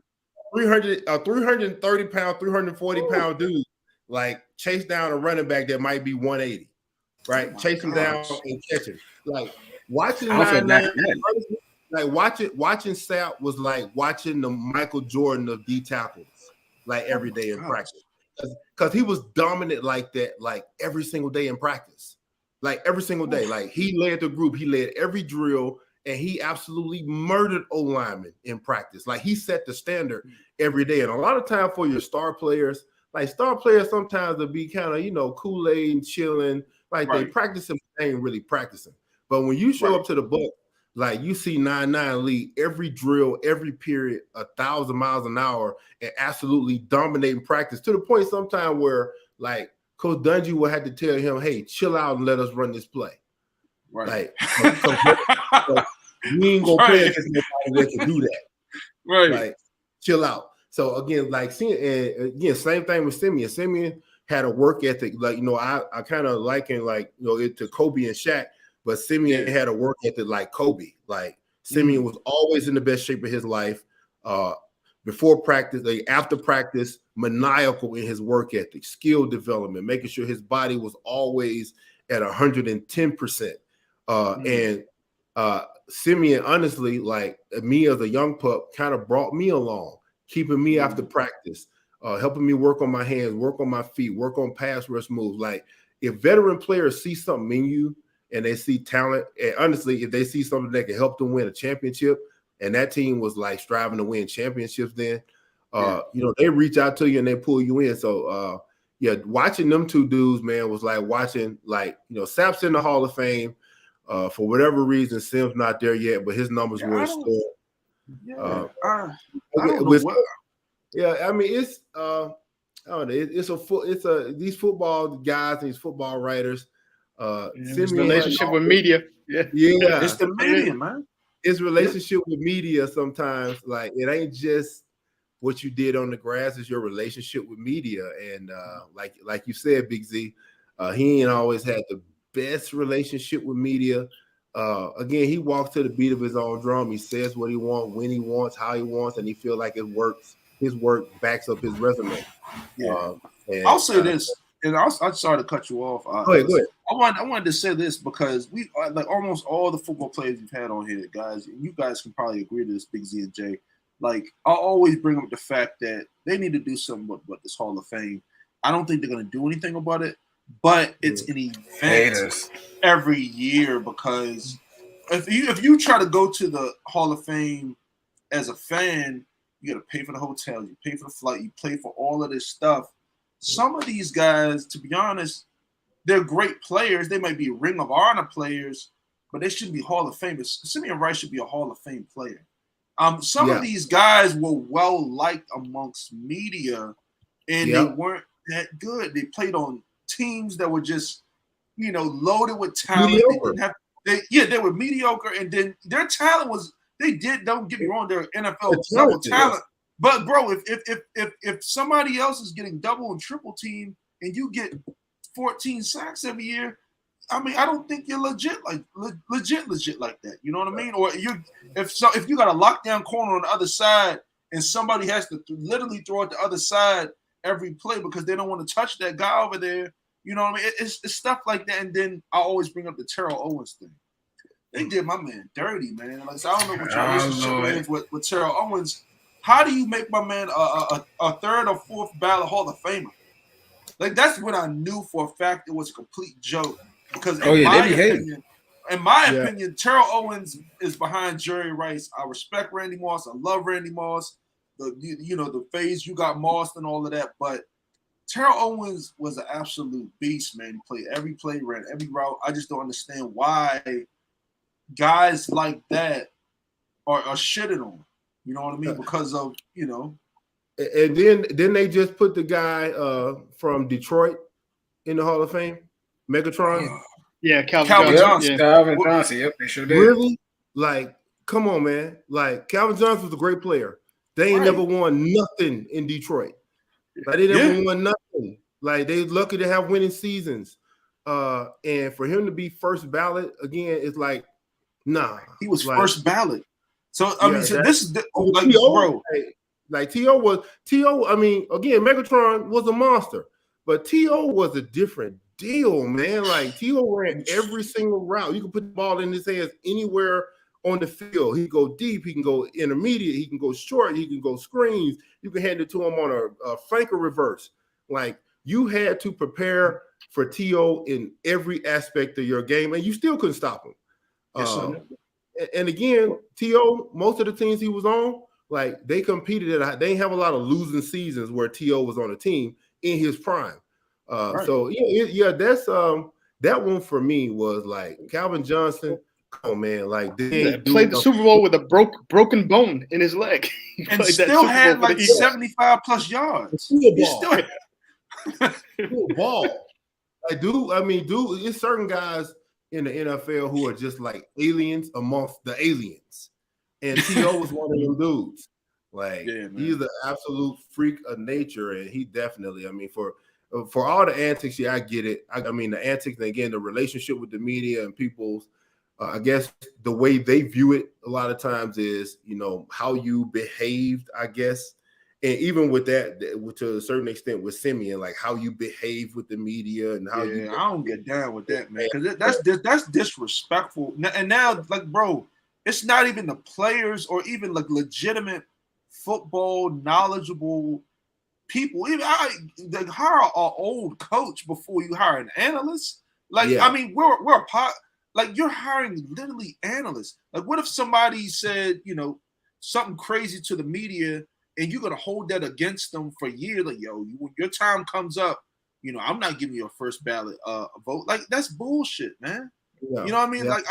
330 pound, 340 pound dude, like chase down a running back that might be 180, right? Chase him down and catch him. Like watching watching Sapp was like watching the Michael Jordan of D tackles, like every day in practice, because he was dominant like that, like every single day in practice. Like every single day, like he led the group, he led every drill, and he absolutely murdered O-linemen in practice. Like he set the standard every day. And a lot of time for your star players, like star players sometimes will be kind of, Kool-Aid and chilling, like they practicing, but they ain't really practicing. But when you show up to the book, like you see 9-9 lead every drill, every period, 1,000 miles an hour, and absolutely dominating practice to the point sometimes where like Coach Dungy will have to tell him, hey, chill out and let us run this play. Right. Like, so we ain't gonna play against nobody that can do that. Right. Like, chill out. So again, like same thing with Simeon. Simeon had a work ethic. Like, I kind of liken it to Kobe and Shaq, but Simeon had a work ethic like Kobe. Like Simeon was always in the best shape of his life. Before practice, after practice, maniacal in his work ethic, skill development, making sure his body was always at 110%. And Simeon, honestly, like me as a young pup, kind of brought me along, keeping me after practice, helping me work on my hands, work on my feet, work on pass rush moves. Like if veteran players see something in you and they see talent, and honestly, if they see something that can help them win a championship, and that team was like striving to win championships then, they reach out to you and they pull you in. So, watching them two dudes, man, was like watching, Sapp's in the Hall of Fame. For whatever reason, Sim's not there yet, but his numbers were restored. I don't know what. Yeah, I mean, it's I don't know. These football guys, these football writers. His relationship with media. Yeah, it's the media, man. His relationship with media sometimes, like it ain't just what you did on the grass, it's your relationship with media. And like you said, Big Z, he ain't always had the best relationship with media. Again, he walks to the beat of his own drum. He says what he wants, when he wants, how he wants, and he feels like it works. His work backs up his resume. I'll say this, and I'm sorry to cut you off. Go ahead. I wanted to say this because we like almost all the football players we've had on here, guys. And you guys can probably agree to this, Big Z and Jay. Like I'll always bring up the fact that they need to do something with this Hall of Fame. I don't think they're going to do anything about it, but it's an event every year because if you try to go to the Hall of Fame as a fan, you got to pay for the hotel, you pay for the flight, you pay for all of this stuff. Some of these guys, to be honest, they're great players. They might be Ring of Honor players, but they shouldn't be Hall of Famers. Simeon Rice should be a Hall of Fame player. Some of these guys were well liked amongst media, and they weren't that good. They played on teams that were just, loaded with talent. Mediocre. They were mediocre, and then their talent was. They did. Don't get me wrong. They're NFL level talent, but bro, if somebody else is getting double and triple team, and you get 14 sacks every year, I mean, I don't think you're legit like that. You know what I mean? Or if you got a lockdown corner on the other side, and somebody has to literally throw it the other side every play because they don't want to touch that guy over there. You know what I mean? It's stuff like that. And then I always bring up the Terrell Owens thing. They did my man dirty, man. Like, so I don't know what your relationship is with Terrell Owens. How do you make my man a third or fourth ballot Hall of Famer? Like, that's when I knew for a fact it was a complete joke. Because in my opinion, Terrell Owens is behind Jerry Rice. I respect Randy Moss. I love Randy Moss. the phase you got Moss and all of that, but Terrell Owens was an absolute beast, man. He played every play, ran every route. I just don't understand why guys like that are shitted on. You know what I mean? Because of, And then they just put the guy from Detroit in the Hall of Fame, Megatron. Yeah, Calvin Johnson. Yeah. Calvin Johnson. Yep, they sure did. Really? Like, come on, man. Like, Calvin Johnson was a great player. They ain't never won nothing in Detroit. Like, they never won nothing. Like, they lucky to have winning seasons. And for him to be first ballot again, it's like, nah. He was like, first ballot. So I mean, this is like, T.O., bro. Like T.O., I mean, again, Megatron was a monster, but T.O. was a different deal, man. Like, T.O. ran every single route. You can put the ball in his hands anywhere on the field. He can go deep, he can go intermediate, he can go short, he can go screens. You can hand it to him on a flanker reverse. Like, you had to prepare for T.O. in every aspect of your game, and you still couldn't stop him. And again, T.O., most of the teams he was on, like, they competed at, they didn't have a lot of losing seasons where T.O. was on a team in his prime. So that's that one for me was like Calvin Johnson. Come on, man! Like, they played the Super Bowl with a broken bone in his leg, and still had like 75 plus yards. He still had ball. Like, dude, it's certain guys in the NFL who are just like aliens amongst the aliens, and T.O. was one of them dudes. Like, he's an absolute freak of nature, and he definitely, I mean, for all the antics, yeah, I get it. I mean, the antics, and again, the relationship with the media and people's, I guess the way they view it a lot of times is, how you behaved, I guess. And even with that, to a certain extent with Simeon, like how you behave with the media and how you. I don't get down with that, man, because that's disrespectful. And now, like, bro, it's not even the players or even like legitimate football knowledgeable people. Even they hire an old coach before you hire an analyst. Like, I mean, we're a pot. Like, you're hiring literally analysts. Like, what if somebody said, something crazy to the media, and you're gonna hold that against them for years? Like, when your time comes up, I'm not giving you a first ballot vote. Like, that's bullshit, man. Yeah. You know what I mean? Yeah. Like,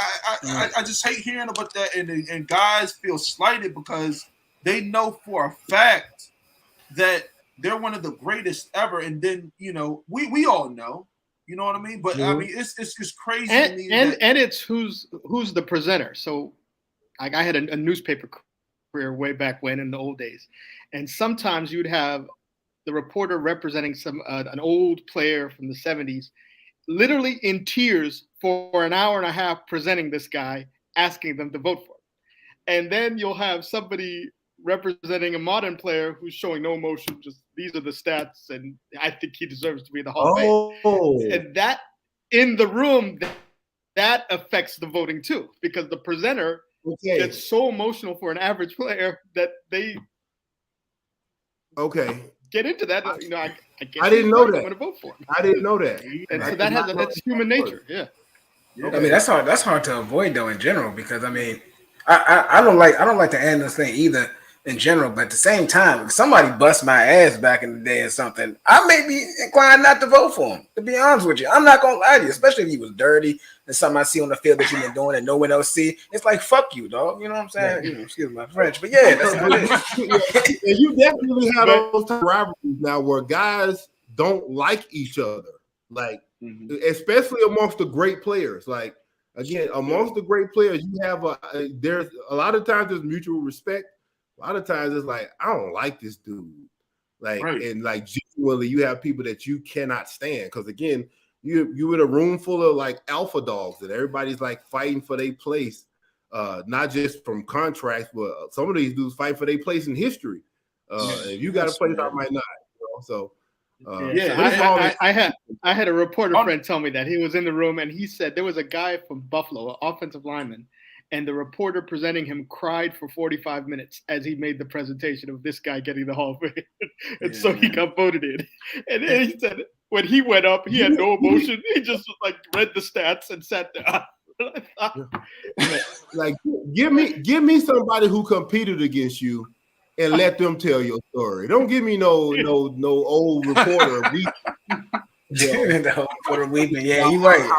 I just hate hearing about that, and guys feel slighted because they know for a fact that they're one of the greatest ever, and then we all know. You know what I mean? But I mean, it's just crazy to me. And it's who's the presenter. So I had a newspaper career way back when in the old days, and sometimes you'd have the reporter representing an old player from the 70s, literally in tears for an hour and a half presenting this guy, asking them to vote for him. And then you'll have somebody representing a modern player who's showing no emotion, just these are the stats, and I think he deserves to be in the Hall of Fame. And that in the room, that affects the voting too, because the presenter gets so emotional for an average player that they get into that. I didn't know that. I'm going to vote for him. I didn't know that. And so that's human nature. Yeah. I mean, that's hard to avoid though in general, because I mean, I don't like the analyst thing either in general, but at the same time, if somebody busts my ass back in the day or something, I may be inclined not to vote for him, to be honest with you. I'm not gonna lie to you, especially if he was dirty and something I see on the field that you've been doing and no one else see. It's like, fuck you, dog. You know what I'm saying? Yeah. Excuse my French, but yeah, that's what it is. And you definitely have those type of rivalries now where guys don't like each other, like especially amongst the great players. Like, again, amongst the great players, you have there's a lot of times there's mutual respect. A lot of times it's like, I don't like this dude. Like, and like genuinely, you have people that you cannot stand. Because again, you in a room full of like alpha dogs and everybody's like fighting for their place. Not just from contracts, but some of these dudes fight for their place in history. If you got a place, I might not. So I had a reporter friend tell me that he was in the room and he said there was a guy from Buffalo, an offensive lineman, and the reporter presenting him cried for 45 minutes as he made the presentation of this guy getting the Hall of Fame. And so he got voted in. And then he said when he went up, he had no emotion. He just like read the stats and sat down. Like, give me somebody who competed against you and let them tell your story. Don't give me no old reporter weeping. Yeah, you're right.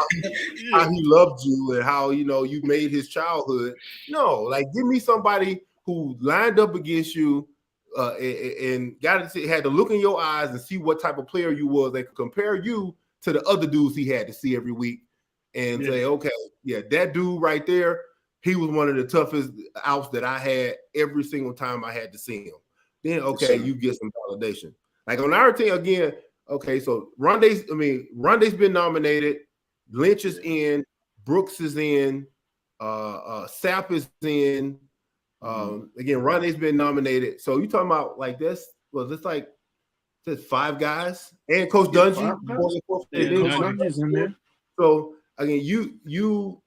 How he loved you and how you made his childhood. No, like give me somebody who lined up against you and had to look in your eyes and see what type of player you was. They could compare you to the other dudes he had to see every week and say, okay, yeah, that dude right there, he was one of the toughest outs that I had every single time I had to see him. Then, okay, you get some validation. Like on our team, again, okay, so Rondé's been nominated. Lynch is in. Brooks is in. Sapp is in. Again, Rondé's been nominated. So you talking about like this? Well, it's like there's 5 guys and Coach Dungy. Coach Dungy's in there. So again, you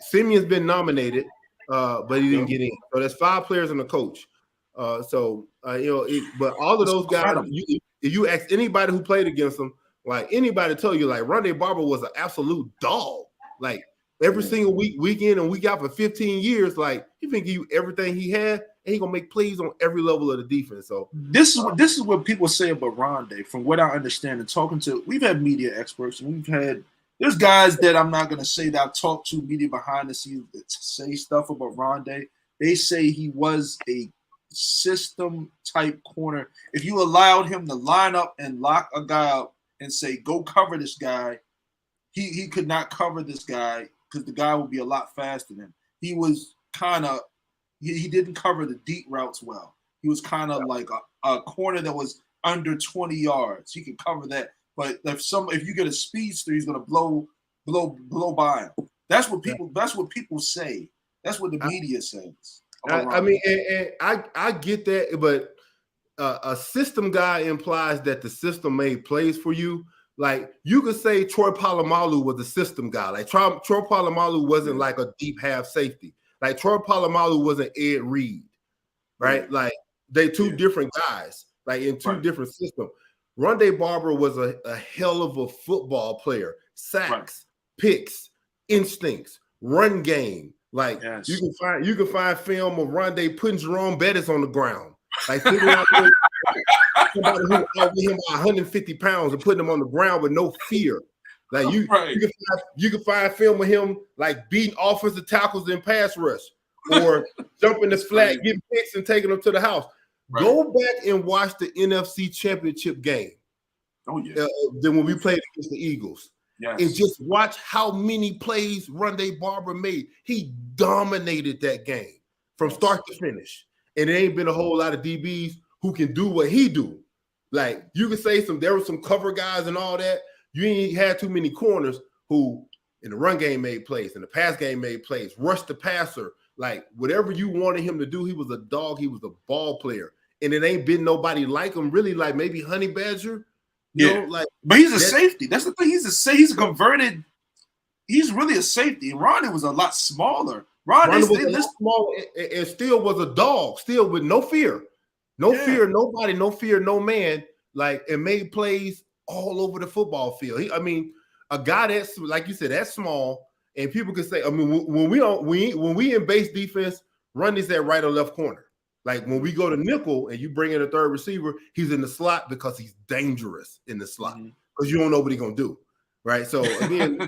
Simeon's been nominated, but he didn't get in. So there's 5 players and a coach. But all of those guys, if you ask anybody who played against them, like anybody tell you, like Rondé Barber was an absolute dog. Like every single week in and week out for 15 years, like he can give you everything he had, and he gonna make plays on every level of the defense. So this is what people say about Rondé. From what I understand and talking to, we've had media experts, and there's guys that I'm not gonna say that I've talked to media behind the scenes that say stuff about Rondé. They say he was a system type corner. If you allowed him to line up and lock a guy up and say, go cover this guy, he could not cover this guy because the guy would be a lot faster than him. He was kind of he didn't cover the deep routes well. He was kind of like a corner that was under 20 yards. He could cover that. But if you get a speedster, he's gonna blow by him. That's what people say. That's what the media says. I mean, and I get that, but a system guy implies that the system made plays for you. Like you could say Troy Polamalu was a system guy. Like Troy Polamalu wasn't like a deep half safety. Like Troy Polamalu wasn't Ed Reed, right? Like they two different guys, like in two different systems. Rondé Barber was a hell of a football player. Sacks, picks, instincts, run game. Like you can find film of Rondé putting Jerome Bettis on the ground, like figuring out somebody who outweighed him by 150 pounds and putting him on the ground with no fear. Like you can find film of him like beating offensive tackles in pass rush or jumping the flat, getting picks and taking them to the house. Right. Go back and watch the NFC Championship game. Oh yeah. Then when we played against the Eagles. Yes. And just watch how many plays Rondé Barber made. He dominated that game from start to finish. And there ain't been a whole lot of DBs who can do what he do. Like you could say there were some cover guys and all that. You ain't had too many corners who in the run game made plays, in the pass game made plays, rushed the passer. Like whatever you wanted him to do, he was a dog. He was a ball player. And it ain't been nobody like him, really, like maybe Honey Badger. You know, like, but he's a safety. That's the thing. He's converted. He's really a safety. And Rondé was a lot smaller. Rondé was a lot small and still was a dog, still with no fear. No fear, nobody, no fear, no man. Like, and made plays all over the football field. A guy that's, like you said, that's small. And people can say, when we in base defense, Rondé's at right or left corner. Like when we go to nickel and you bring in a third receiver, he's in the slot because he's dangerous in the slot because you don't know what he's gonna do, right? So again,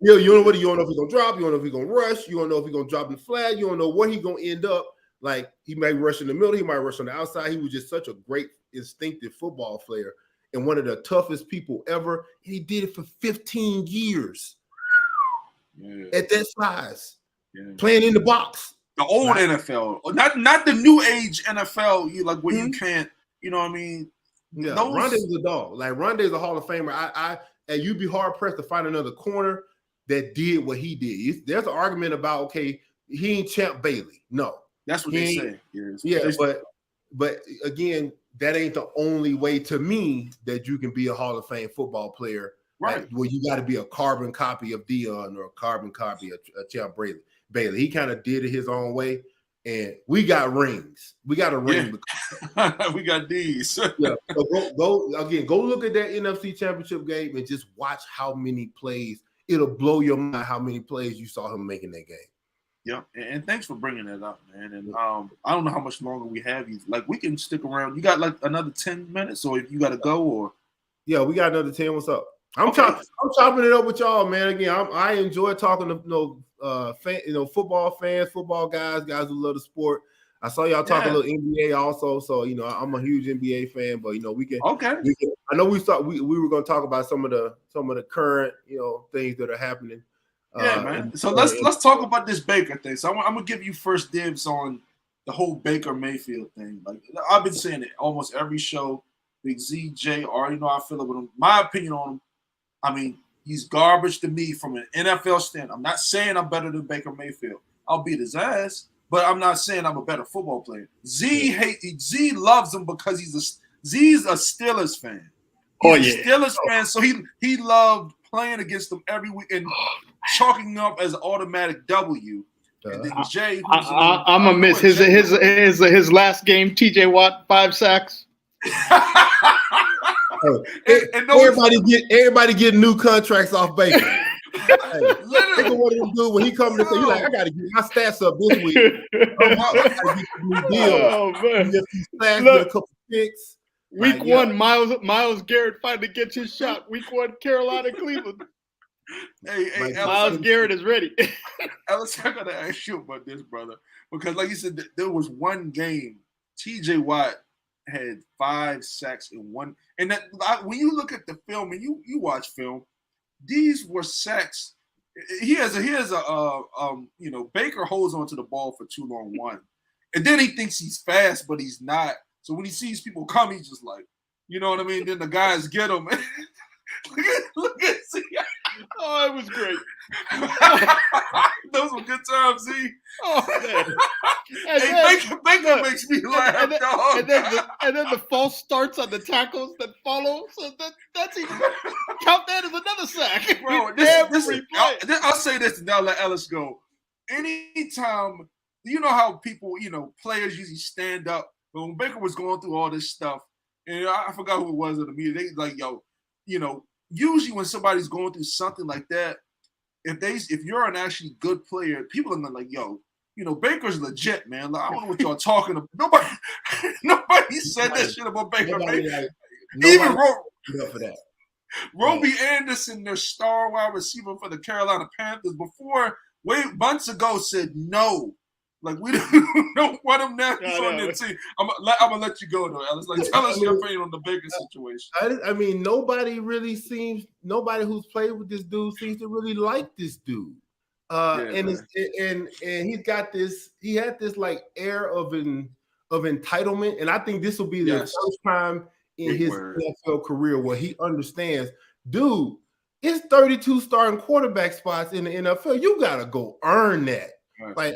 you don't know what you don't know if he's gonna drop, you don't know if he's gonna rush, you don't know if he's gonna drop in the flag, you don't know where he's gonna end up. Like he might rush in the middle, he might rush on the outside. He was just such a great instinctive football player and one of the toughest people ever. And he did it for 15 years at that size, playing in the box. The old NFL, not the new age NFL. You like where you can't, you know what I mean? Yeah, Rondé's a dog. Like Rondé's a Hall of Famer. And you'd be hard pressed to find another corner that did what he did. There's an argument about he ain't Champ Bailey. No, that's what they say. Yeah, but again, that ain't the only way to me that you can be a Hall of Fame football player. Right, like, where you got to be a carbon copy of Dion or a carbon copy of Champ Bailey. He kind of did it his own way, and we got rings. We got a ring. We got these. So go look at that NFC Championship game and just watch how many plays. It'll blow your mind how many plays you saw him making that game. Yeah, and thanks for bringing that up, man. And I don't know how much longer we have you. Like, we can stick around. You got like another 10 minutes, or if you got to go, or yeah, we got another 10. What's up? I'm chopping it up with y'all, man. Again, I enjoy talking to football fans, football guys who love the sport. I saw y'all talk a little NBA also, so I'm a huge NBA fan. But we can. Okay. I know we were going to talk about some of the current things that are happening. Yeah, man. So let's talk about this Baker thing. So I'm gonna give you first dibs on the whole Baker Mayfield thing. Like, I've been saying it almost every show. Big ZJ already know how I feel about him. My opinion on him, I mean, he's garbage to me from an NFL stand. I'm not saying I'm better than Baker Mayfield. I'll beat his ass, but I'm not saying I'm a better football player. Z loves him because Z's a Steelers fan. He's a Steelers fan, so he loved playing against them every week and chalking up as an automatic W. And then Jay, I'm gonna miss his last game. TJ Watt 5 sacks. Everybody get new contracts off Baker. Literally, what he do when he comes to say, "You like, I got to get my stats up this week." Get some sacks, get a couple picks. Week 1, Myles Garrett finally gets his shot. Week 1, Carolina, Cleveland. Hey, Myles Garrett is ready. Ellis, I gotta ask you about this, brother, because like you said, there was one game. TJ Watt had 5 sacks in one, and that when you look at the film and you watch film, these were sacks. Baker holds onto the ball for too long, one, and then he thinks he's fast, but he's not. So when he sees people come, he's just like, you know what I mean? Then the guys get him. look at Z. Oh, it was great. Those were good times, Z. Oh, man. Baker makes me laugh, and then the false starts on the tackles that follow. So that's even count that as another sack. Bro, I'll say this and I'll let Ellis go. Anytime, you know how people, players usually stand up. But when Baker was going through all this stuff, and I forgot who it was in the media, they like, usually when somebody's going through something like that, if you're an actually good player, people are like, Baker's legit, man. Like, I don't know what y'all talking about. Nobody said that shit about Baker. Even Roby Anderson, their star wide receiver for the Carolina Panthers, months ago said no. Like, we don't want him now. He's on their team. I'm gonna let you go though, Ellis. Like, tell us your opinion on the Baker situation. I mean, nobody who's played with this dude seems to really like this dude. And he's got this. He had this like air of entitlement, and I think this will be the first time in his NFL career where he understands, dude. It's 32 starting quarterback spots in the NFL. You gotta go earn that. Right.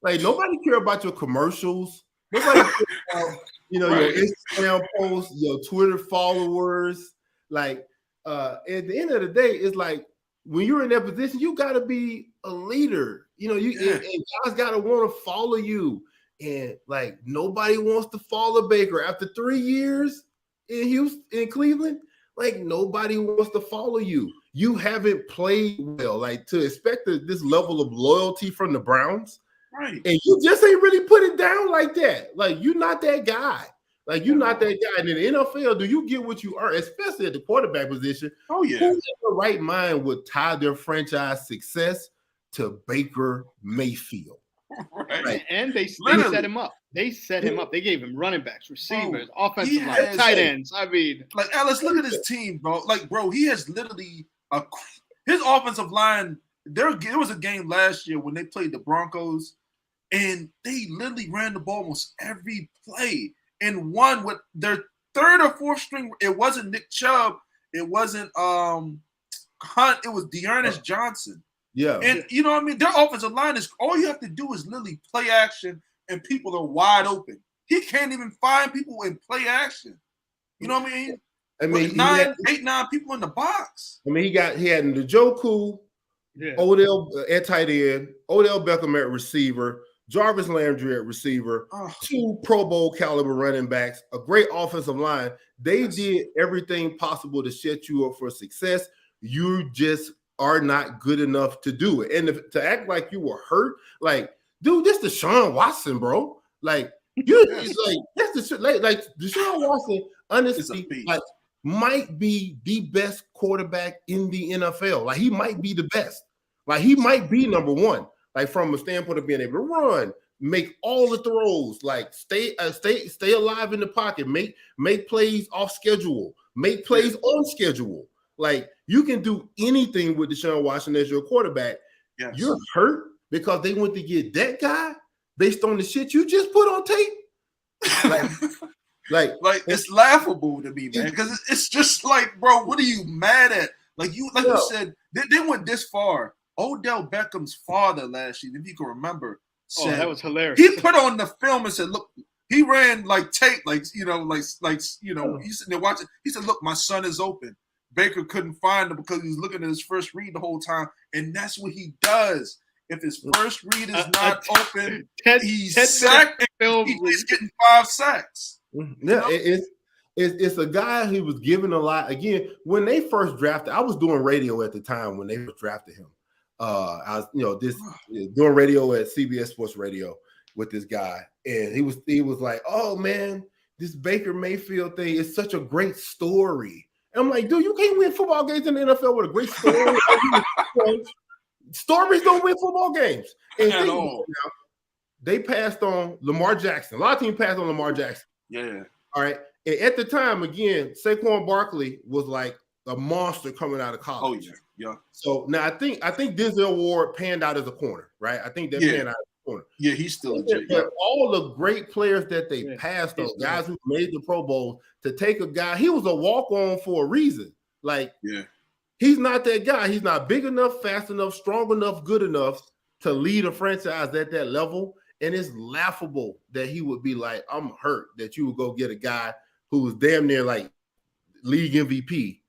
Like, nobody care about your commercials. Nobody care about, your Instagram posts, your Twitter followers. Like, at the end of the day, it's like when you're in that position, you got to be a leader. And guys got to want to follow you. And like, nobody wants to follow Baker after 3 years in Cleveland. Like, nobody wants to follow you. You haven't played well. Like, to expect this level of loyalty from the Browns. Right. And you just ain't really put it down like that. Like, you're not that guy. Like, you're not that guy. And in the NFL, do you get what you earn, especially at the quarterback position? Oh, yeah. Who in the right mind would tie their franchise success to Baker Mayfield? Right. And they set him up. They set him up. They gave him running backs, receivers, offensive line, tight ends. I mean, like, Ellis, look at his team, bro. Like, bro, he has literally his offensive line. There was a game last year when they played the Broncos, and they literally ran the ball almost every play and won with their third or fourth string. It wasn't Nick Chubb. It wasn't Hunt. It was Dearness Johnson. Yeah. And you know what I mean? Their offensive line is all you have to do is literally play action, and people are wide open. He can't even find people in play action. You know what I mean? Eight, nine people in the box. I mean, he had Njoku, Odell at tight end, Odell Beckham at receiver, Jarvis Landry at receiver, 2 Pro Bowl caliber running backs, a great offensive line. They did everything possible to set you up for success. You just are not good enough to do it. And to act like you were hurt, like, dude, this is Deshaun Watson, bro. Like, that's like Deshaun Watson, honestly, like, might be the best quarterback in the NFL. Like, he might be the best. Like, he might be number one. Like, from a standpoint of being able to run, make all the throws, like stay alive in the pocket, make plays off schedule, make plays on schedule. Like, you can do anything with Deshaun Watson as your quarterback. Yes. You're hurt because they went to get that guy based on the shit you just put on tape. Like it's laughable to me, man, because it's just like, bro, what are you mad at? Like you said, they went this far. Odell Beckham's father last year, if you can remember, said, that was hilarious. He put on the film and said, look, he ran like tape, he's sitting there watching. He said, look, my son is open. Baker couldn't find him because he was looking at his first read the whole time, and that's what he does. If his first read is not open, he's sacked. He's getting 5 sacks. Yeah, it's a guy who was given a lot. Again, when they first drafted, I was doing radio at the time when they first drafted him. I was, doing radio at CBS Sports Radio with this guy, and he was like, "Oh man, this Baker Mayfield thing is such a great story." And I'm like, "Dude, you can't win football games in the NFL with a great story." Stories don't win football games. And they passed on Lamar Jackson. A lot of teams passed on Lamar Jackson. Yeah. All right. And at the time, again, Saquon Barkley was like a monster coming out of college. Oh, yeah. So now I think Denzel Ward panned out as a corner, right? I think that panned out as a corner. Yeah, he's still legit. But all the great players that they passed on, guys who made the Pro Bowl, to take a guy, he was a walk-on for a reason. Like, he's not that guy. He's not big enough, fast enough, strong enough, good enough to lead a franchise at that level. And it's laughable that he would be like, I'm hurt that you would go get a guy who was damn near like league MVP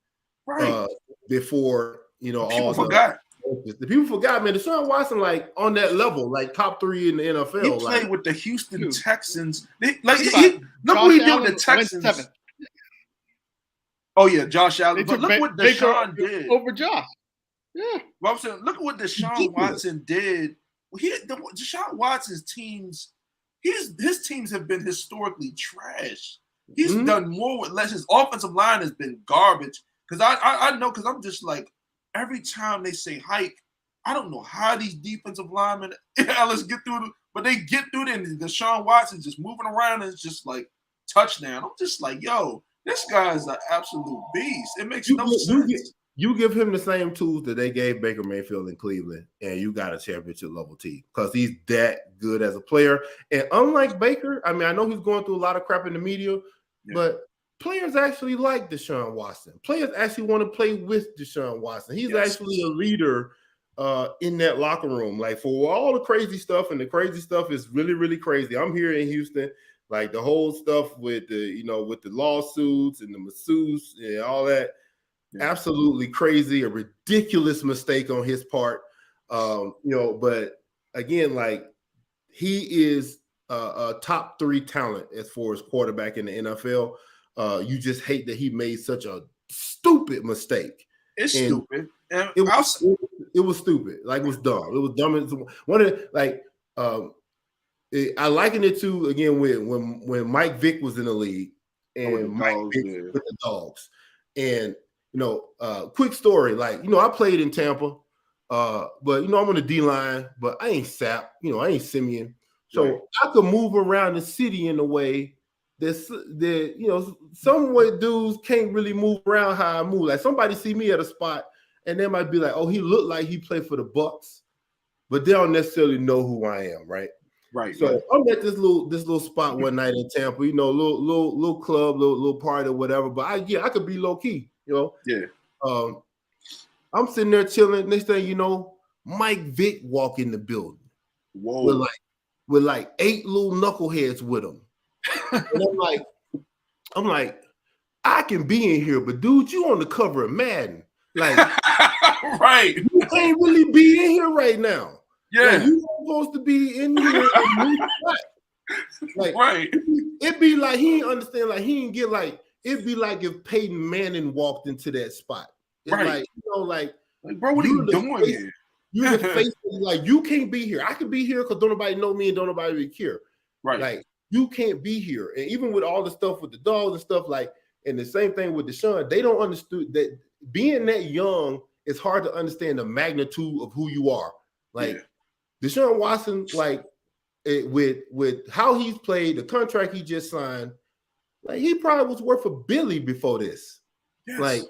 before, people forgot. The people forgot, man. Deshaun Watson, like, on that level, like top 3 in the NFL. He played with the Houston Texans. Look what he did with the Texans. Oh, yeah, Josh Allen. But look what Deshaun did. Over Josh. Yeah. Well, I'm saying, look at what Deshaun Watson did. Deshaun Watson's teams, his teams have been historically trash. He's done more with less. His offensive line has been garbage. Because I know, because I'm just like, every time they say hike, I don't know how these defensive linemen, Ellis, get through it, but they get through it, and Deshaun Watson's just moving around, and it's just like touchdown. I'm just like, yo, this guy's an absolute beast. It makes no sense. You give him the same tools that they gave Baker Mayfield in Cleveland, and you got a championship level team because he's that good as a player. And unlike Baker, I mean, I know he's going through a lot of crap in the media, but players actually like Deshaun Watson. Players actually want to play with Deshaun Watson. He's actually a leader in that locker room. Like, for all the crazy stuff, and the crazy stuff is really, really crazy. I'm here in Houston, like the whole stuff with the, with the lawsuits and the masseuse and all that. Absolutely crazy, a ridiculous mistake on his part. But again, like, he is a top 3 talent as far as quarterback in the NFL. You just hate that he made such a stupid mistake. It's stupid. It was stupid. Like, it was dumb. It was dumb. One of the, like, I liken it to, again, when Mike Vick was in the league, and Mike Vick with the Dogs. And quick story, like, I played in Tampa, but I'm on the D-line, but I ain't Sap, I ain't Simeon. So I could move around the city in a way that some way dudes can't really move around how I move. Like, somebody see me at a spot and they might be like, oh, he looked like he played for the Bucks, but they don't necessarily know who I am, right? Right. So I'm at this little spot one night in Tampa, little club, little party or whatever. But I could be low key, Yeah. I'm sitting there chilling. Next thing you know, Mike Vick walk in the building. Whoa. With like 8 little knuckleheads with him. And I'm like, I can be in here, but dude, you on the cover of Madden. Like, right. You can't really be in here right now. Yeah. Like, you supposed to be in here. Like, right. It'd be like he didn't understand, like he didn't get, like, it'd be like if Peyton Manning walked into that spot. It's like, Like, bro, what are you doing here? You're the face. Like, you can't be here. I could be here because don't nobody know me and don't nobody really care. Right. Like, you can't be here. And even with all the stuff with the dogs and stuff, like, and the same thing with Deshaun, they don't understand that being that young, it's hard to understand the magnitude of who you are. Like, Deshaun Watson, like, with how he's played, the contract he just signed, like, he probably was worth $1 billion before this. Yes.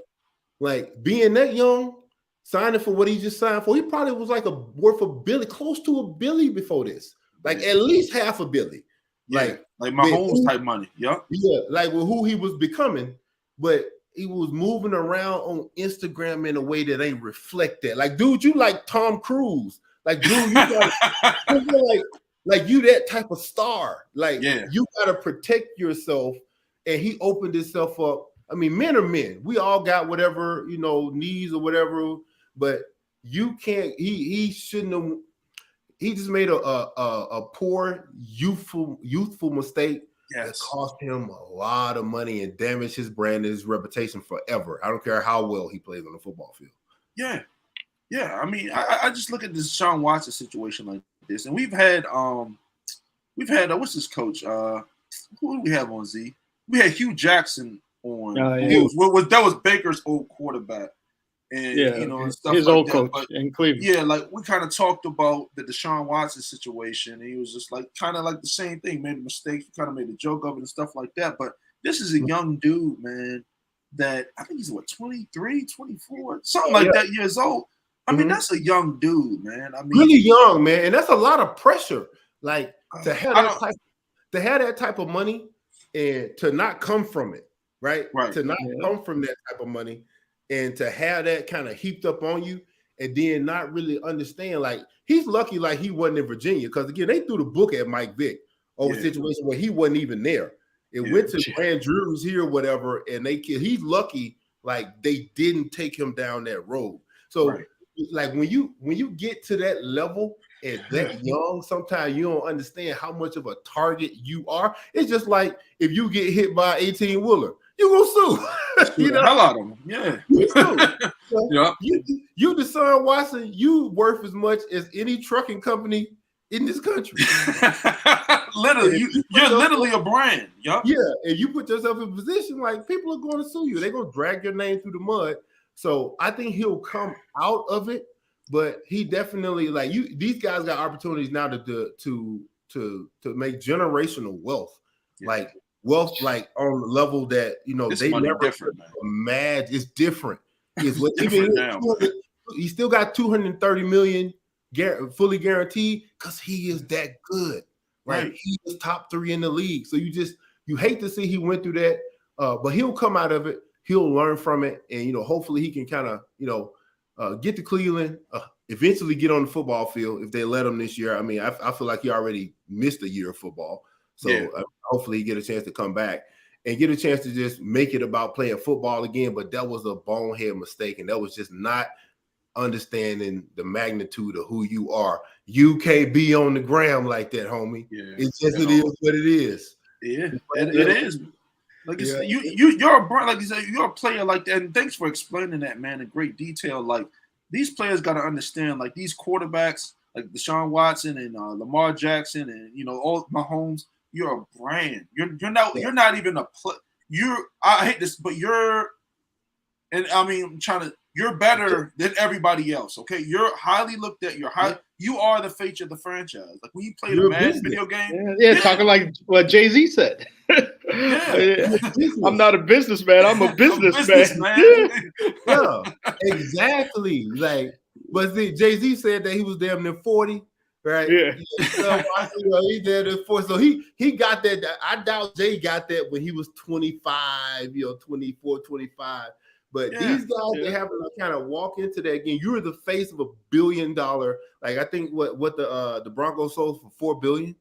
Like being that young, signing for what he just signed for, he probably was like worth $1 billion, close to $1 billion before this. Like at least $500 million. Yeah, like Mahomes type money. Yep. Yeah, like with who he was becoming, but he was moving around on Instagram in a way that ain't reflect that. Like, dude, you like Tom Cruise. Like, dude, like you that type of star. Like, you gotta protect yourself. And he opened himself up. I mean, men are men. We all got whatever, needs or whatever, but you can't, he shouldn't have, he just made a poor, youthful mistake that cost him a lot of money and damaged his brand and his reputation forever. I don't care how well he plays on the football field. Yeah. Yeah. I mean, I just look at this Deshaun Watson situation like this, and we've had what's this coach? Who do we have on Z? We had Hugh Jackson on. That was Baker's old quarterback, and and stuff his like old that. coach but, in Cleveland. Yeah, like we kind of talked about the Deshaun Watson situation, and he was just like kind of like the same thing, made mistakes, kind of made a joke of it and stuff like that. But this is a young dude, man, that I think he's 23, 24, something like that years old. I mean, that's a young dude, man. I mean, really young, man, and that's a lot of pressure. Like to have that type of money. And to not come from it, right? To not come from that type of money and to have that kind of heaped up on you and then not really understand. Like, he's lucky like he wasn't in Virginia because, again, they threw the book at Mike Vick over a situation where he wasn't even there. It went to Grand Drew's here or whatever, and he's lucky like they didn't take him down that road. So, like, when you get to that level and that young, sometimes you don't understand how much of a target you are. It's just like if you get hit by an 18-wheeler, you gonna sue. The hell out of them. Yeah. You sue. You Deshaun Watson, you worth as much as any trucking company in this country. Literally, you're literally a brand. Yeah. And you put yourself in a position like people are going to sue you. They're gonna drag your name through the mud. So I think he'll come out of it. But he definitely these guys got opportunities now to make generational wealth, like wealth, like on the level that they never imagine. It's different. It's what even now. He still got $230 million fully guaranteed because he is that good. Like he is top 3 in the league. So you hate to see he went through that, but he'll come out of it. He'll learn from it, and hopefully he can kind of get to Cleveland, eventually get on the football field if they let him this year. I mean, I feel like he already missed a year of football. So hopefully he get a chance to come back and get a chance to just make it about playing football again. But that was a bonehead mistake, and that was just not understanding the magnitude of who you are. You can't be on the gram like that, homie. Yeah, it's just it is what it is. Yeah, it is. Like you said, you're a brand, like you said, you're a player like that. And thanks for explaining that, man, in great detail. Like these players got to understand, like these quarterbacks, like Deshaun Watson and Lamar Jackson, and all Mahomes. You're a brand. You're not even a play. I hate this, but you're better than everybody else. Okay, you're highly looked at. You are the face of the franchise. Like when you play the Madden video game. Talking like what Jay-Z said. I'm not a businessman. I'm a businessman. Yeah, exactly. Like, but see, Jay-Z said that he was damn near 40, right? Yeah. He's damn near 40. So he got that. I doubt Jay got that when he was 25, 24, 25. But these guys, they have to kind of walk into that again. You're the face of $1 billion. Like I think what the Broncos sold for $4 billion,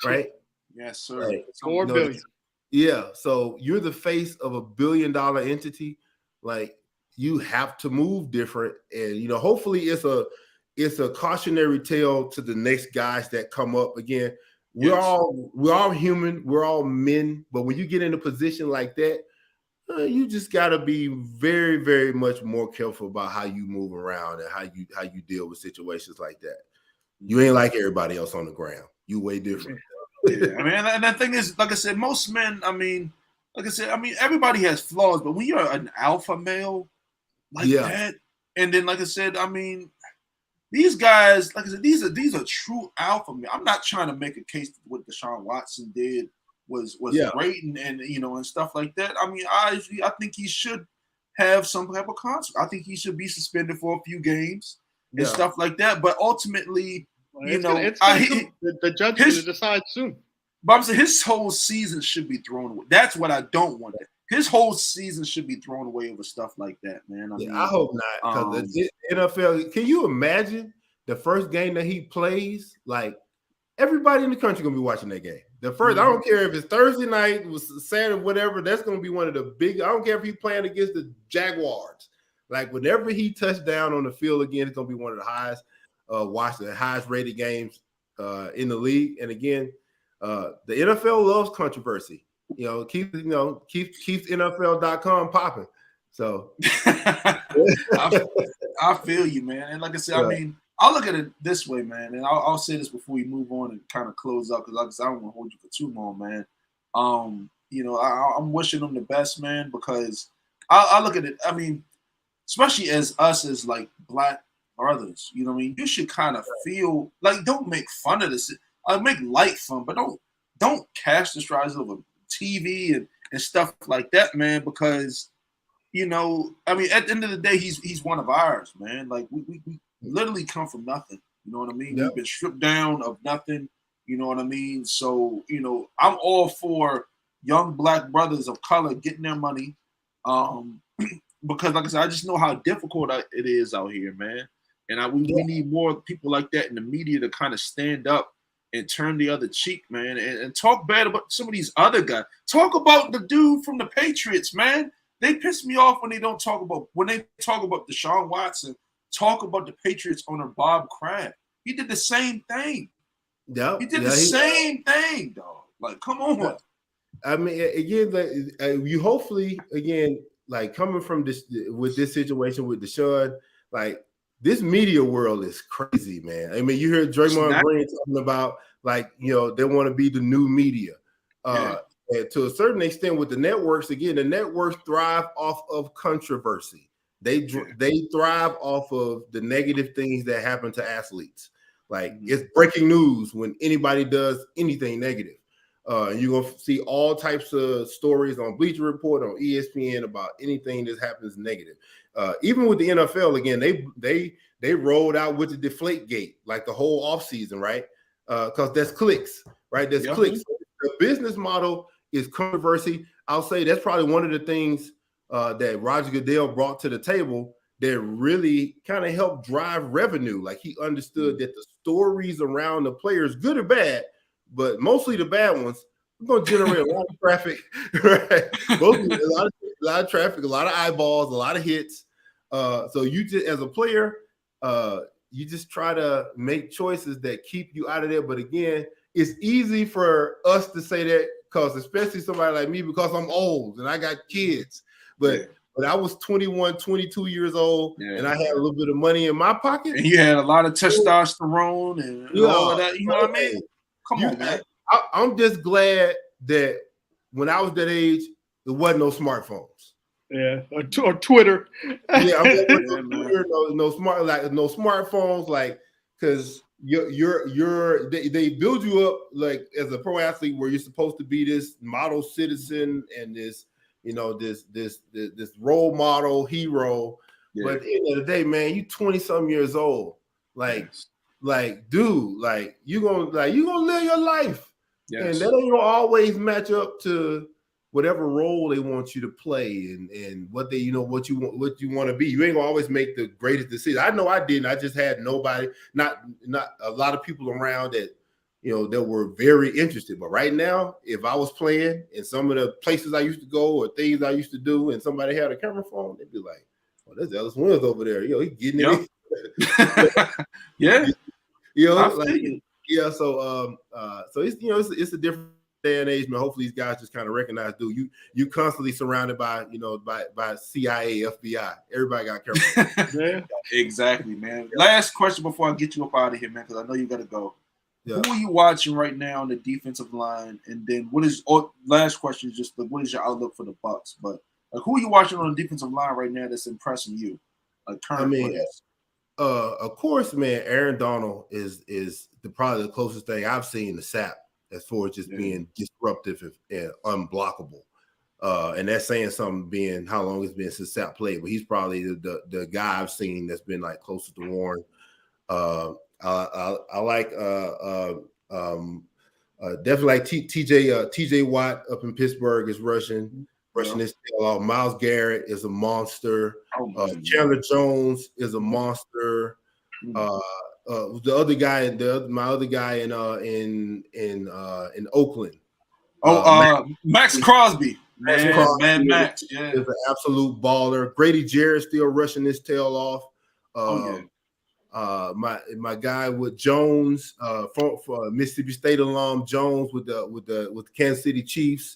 right? Yes, sir. Like, $4 billion. Yeah. So you're the face of $1 billion entity. Like you have to move different, and hopefully it's a cautionary tale to the next guys that come up. Again, we're all human, we're all men, but when you get in a position like that. You just got to be very, very much more careful about how you move around and how you deal with situations like that. You ain't like everybody else on the ground. You way different. Yeah, I mean, and the thing is, like I said, most men, everybody has flaws, but when you're an alpha male like that, and then, like I said, I mean, these guys, like I said, these are true alpha male. I'm not trying to make a case that what Deshaun Watson did was great and you know and stuff like that. I mean, I think he should have some type of consequence. I think he should be suspended for a few games and stuff like that. But ultimately, the judge will decide soon. But I'm saying his whole season should be thrown away. That's what I don't want. His whole season should be thrown away over stuff like that, man. I hope not. Because the NFL, can you imagine the first game that he plays? Like everybody in the country gonna be watching that game. The first, I don't care if it's Thursday night, it was Saturday, whatever. That's gonna be one of the big. I don't care if he's playing against the Jaguars. Like whenever he touched down on the field again, it's gonna be one of the highest the highest rated games in the league. And again, the NFL loves controversy. Keeps NFL.com popping. So I feel you, man. And like I said, I mean, I'll look at it this way, man. And I'll say this before we move on and kind of close up, because like I said, I don't want to hold you for too long, man. I'm wishing them the best, man, because I look at it. I mean, especially as us as like black brothers, you know what I mean? You should kind of feel like, don't make fun of this. Make light fun, but don't cast the strides over TV and stuff like that, man, because I mean, at the end of the day, he's one of ours, man. Like we literally come from nothing. You know what I mean? We've been stripped down of nothing. You know what I mean? So, I'm all for young black brothers of color getting their money. Because like I said, I just know how difficult it is out here, man. And we need more people like that in the media to kind of stand up and turn the other cheek, man, and talk bad about some of these other guys. Talk about the dude from the Patriots, man. They piss me off when they talk about Deshaun Watson. Talk about the Patriots owner Bob Kraft. He did the same thing. He did the same thing, dog. Like, come on. Yeah. I mean, again, you hopefully, again, like coming from this with this situation with Deshaun, like this media world is crazy, man. I mean, you hear Draymond Green talking about like, they want to be the new media. And to a certain extent with the networks, again, the networks thrive off of controversy. They thrive off of the negative things that happen to athletes. Like it's breaking news when anybody does anything negative. You're going to see all types of stories on Bleacher Report, on ESPN about anything that happens negative. Even with the NFL, again, they rolled out with the Deflate Gate, like the whole offseason, right? Because that's clicks, right? That's clicks. The business model is controversy. I'll say that's probably one of the things that Roger Goodell brought to the table that really kind of helped drive revenue. Like he understood that the stories around the players, good or bad, but mostly the bad ones, are going to generate a lot of traffic, right? Mostly a lot of traffic, a lot of eyeballs, a lot of hits. So you just, as a player, you just try to make choices that keep you out of there. But again, it's easy for us to say that because especially somebody like me, because I'm old and I got kids. But I was 21, 22 years old, and I had a little bit of money in my pocket. And you had a lot of testosterone and all of that. You know what I mean? Come on, man. I'm just glad that when I was that age, there wasn't no smartphones. Yeah, or Twitter. Yeah, Twitter, no smartphones, like because they build you up like as a pro athlete where you're supposed to be this model citizen and this this role model hero. But at the end of the day, man, you 20-something years old. Like dude, like you gonna live your life. And that ain't gonna always match up to whatever role they want you to play and what they, what you want to be. You ain't gonna always make the greatest decision. I know I didn't. I just had nobody, not a lot of people around that, that were very interested. But right now, if I was playing in some of the places I used to go or things I used to do, and somebody had a camera phone, they'd be like, "Oh, there's Ellis Wyms over there. He's getting it." Yeah. So so it's it's a different day and age, man, hopefully these guys just kind of recognize, dude, you constantly surrounded by, by CIA, FBI. Everybody got careful. Yeah. Exactly, man. Last question before I get you up out of here, man, because I know you got to go. Yeah. Who are you watching right now on the defensive line? And then last question is just what is your outlook for the Bucs? But who are you watching on the defensive line right now that's impressing you? Current players. Of course, man, Aaron Donald is probably the closest thing I've seen to Sapp as far as just being disruptive and unblockable. And that's saying something, being how long it's been since Sapp played, but he's probably the guy I've seen that's been like closest to Warren. I like definitely like TJ Watt up in Pittsburgh is rushing his tail off. Myles Garrett is a monster. Chandler Jones is a monster. The other guy, my other guy in Oakland. Max Crosby. Max is an absolute baller. Grady Jarrett still rushing his tail off. My guy with Jones, for Mississippi State alum Jones with the Kansas City Chiefs.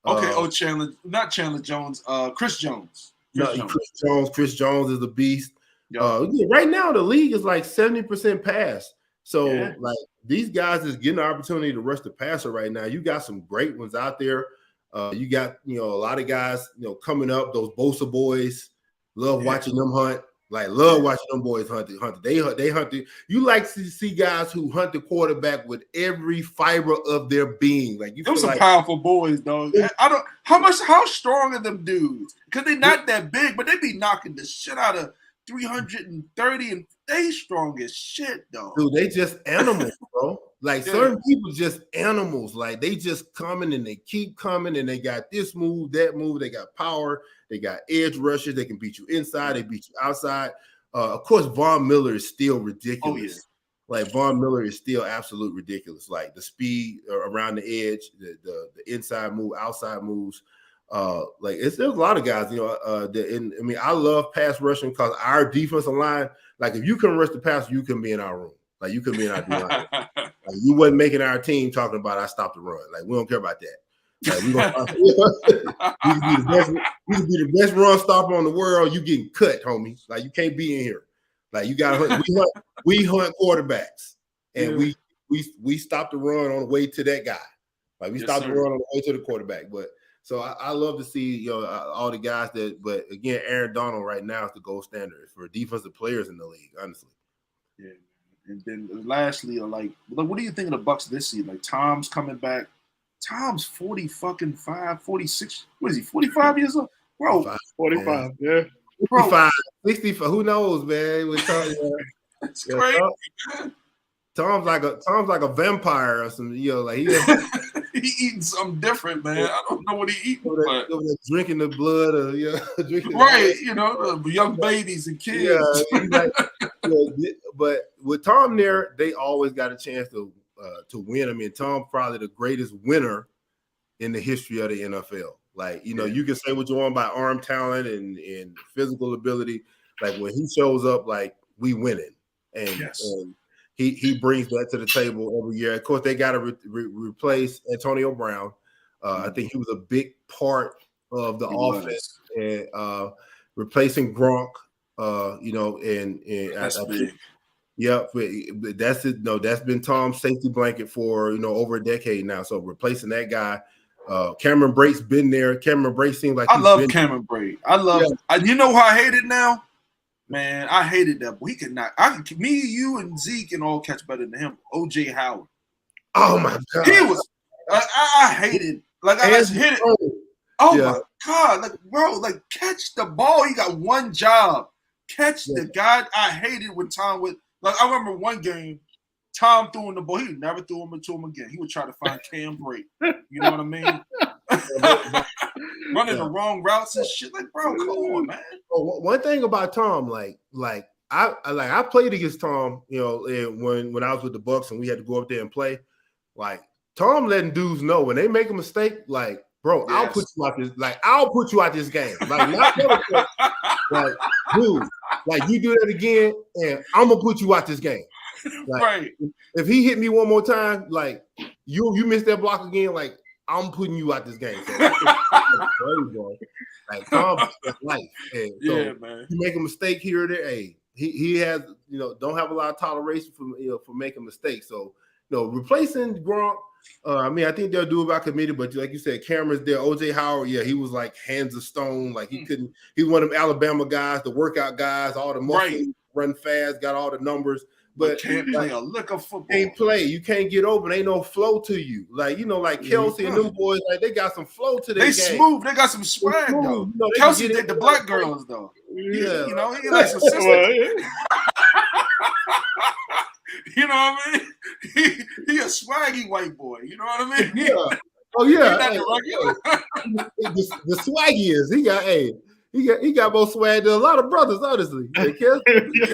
Not Chandler Jones. Chris Jones. Chris Jones is a beast. Yep. Right now the league is like 70% pass. So like these guys is getting the opportunity to rush the passer right now. You got some great ones out there. You got a lot of guys coming up. Those Bosa boys, love watching them hunt. Like love watching them boys hunt. They hunt. You like to see guys who hunt the quarterback with every fiber of their being. Like those some powerful boys, dog. How strong are them dudes? Because they not that big, but they be knocking the shit out of 330, and they strong as shit, dog. Dude, they just animals, bro. Like certain people just animals. Like they just coming and they keep coming and they got this move, that move. They got power. They got edge rushers. They can beat you inside. They beat you outside. Of course, Von Miller is still ridiculous. Like Von Miller is still absolute ridiculous. Like the speed around the edge, the inside move, outside moves. There's a lot of guys. I love pass rushing because our defensive line. Like if you can rush the pass, you can be in our room. Like you can be in our line. Like, you wasn't making our team talking about I stopped the run. Like we don't care about that. Like, we can be the best run stopper on the world. You getting cut, homie. Like you can't be in here. Like you got to we hunt quarterbacks, and we stop the run on the way to that guy. Like we stop the run on the way to the quarterback. But so I love to see all the guys that. But again, Aaron Donald right now is the gold standard for defensive players in the league. Honestly. Yeah. And then lastly, like what do you think of the Bucs this season? Like Tom's coming back. Tom's 45, 46. What is he? 45 years old, bro. 45, man. Yeah. 55, 65. Who knows, man? It's crazy. Tom's like a vampire or something. Like he eating something different, man. I don't know what he eating. Drinking the blood, or drinking the young babies and kids. But with Tom there, they always got a chance to win. I mean, Tom's probably the greatest winner in the history of the NFL. Like, you can say what you want about arm talent and physical ability. Like when he shows up, like we winning, and he brings that to the table every year. Of course, they got to replace Antonio Brown. I think he was a big part of the offense and replacing Gronk. That's big. Yep, but that's it. No, that's been Tom's safety blanket for over a decade now. So replacing that guy, Cameron Brate's been there. Cameron Brate seems like I love Cameron Brate. I love. You know who I hate it now, man. I hated that. He could not. Me, you, and Zeke can all catch better than him. OJ Howard. Oh my god, he was. I hated. Like I just hit it. Oh my god, like bro, like catch the ball. You got one job. Catch the guy. I hated when Tom would. Like I remember one game, Tom threw in the ball. He never threw him to him again. He would try to find Cam Brate. You know what I mean? Running the wrong routes and shit. Like, bro, come on, man. One thing about Tom, I played against Tom, when I was with the Bucs and we had to go up there and play. Like Tom letting dudes know when they make a mistake, like, bro, I'll put you out this. Like, I'll put you out this game. Like, not like, dude. Like you do that again, and I'm gonna put you out this game. Like, right. If he hit me one more time, like you miss that block again, like I'm putting you out this game. So that's crazy, bro. Like calm life. And so man. You make a mistake here or there. Hey, he has, don't have a lot of toleration for making mistakes. So, replacing Gronk, I think they'll do it by committee, but like you said, Cameron's there. OJ Howard, he was like hands of stone. Like he couldn't, he's one of them Alabama guys, the workout guys, all the muscle, run fast, got all the numbers. But can't play a lick of football. Can't play. You can't get open. Ain't no flow to you. Like, like Kelsey and them boys, like they got some flow to their game. They smooth. They got some swag, though. Kelsey did the black girls, though. Yeah. He likes some sisters. You know what I mean? He a swaggy white boy. You know what I mean? Yeah. Oh, yeah. The swaggy is. He got more swag than a lot of brothers, honestly. Damn sure, yeah.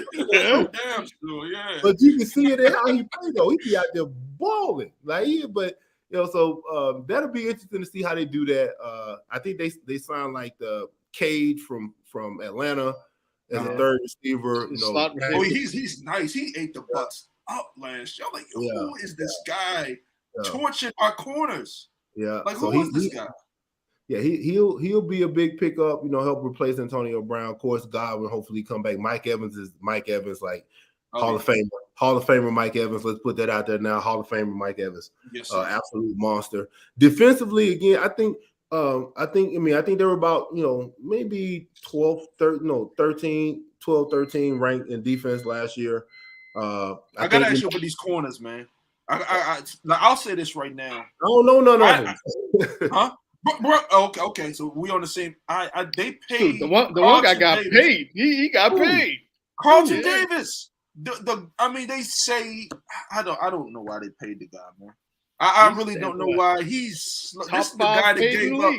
But you can see it in how he play though. He be out there balling. So that'll be interesting to see how they do that. I think they signed like the Cage from Atlanta as a third receiver. He's nice. He ate the Bucks up last year. Like, who is this guy torching our corners? Yeah. Like, who is this guy? Yeah, he'll be a big pickup, help replace Antonio Brown. Of course, God will hopefully come back. Mike Evans, like Hall of Famer Mike Evans. Let's put that out there now. Hall of Famer Mike Evans. Yes, absolute monster. Defensively, again, I think they were about, maybe 13 ranked in defense last year. I gotta ask you about these corners, man. I'll say this right now. Oh, no. Huh? Bro, okay. So we on the same. They paid. Dude, the one guy got paid. He got paid. Carlton Davis. They say I don't know why they paid the guy, man. I really don't know why. This is the guy that gave up.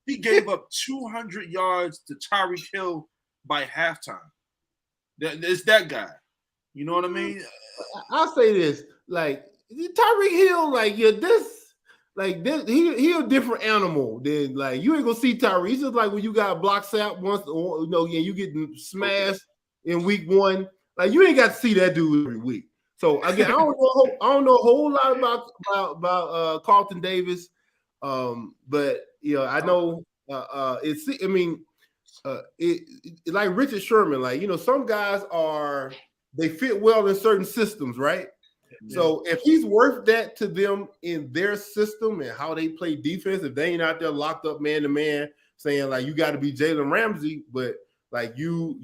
He gave up 200 yards to Tyreek Hill by halftime. It's that guy. You know what I mean? I'll say this: like Tyreek Hill, he a different animal than you ain't gonna see Tyreek. It's just like when you got block sack once, you get smashed in week one. Like you ain't got to see that dude every week. So again, I don't know a whole lot about Carlton Davis, but I know it's like Richard Sherman. Some guys they fit well in certain systems, right? So if he's worth that to them in their system and how they play defense, if they ain't out there locked up man to man saying you got to be Jalen Ramsey, but you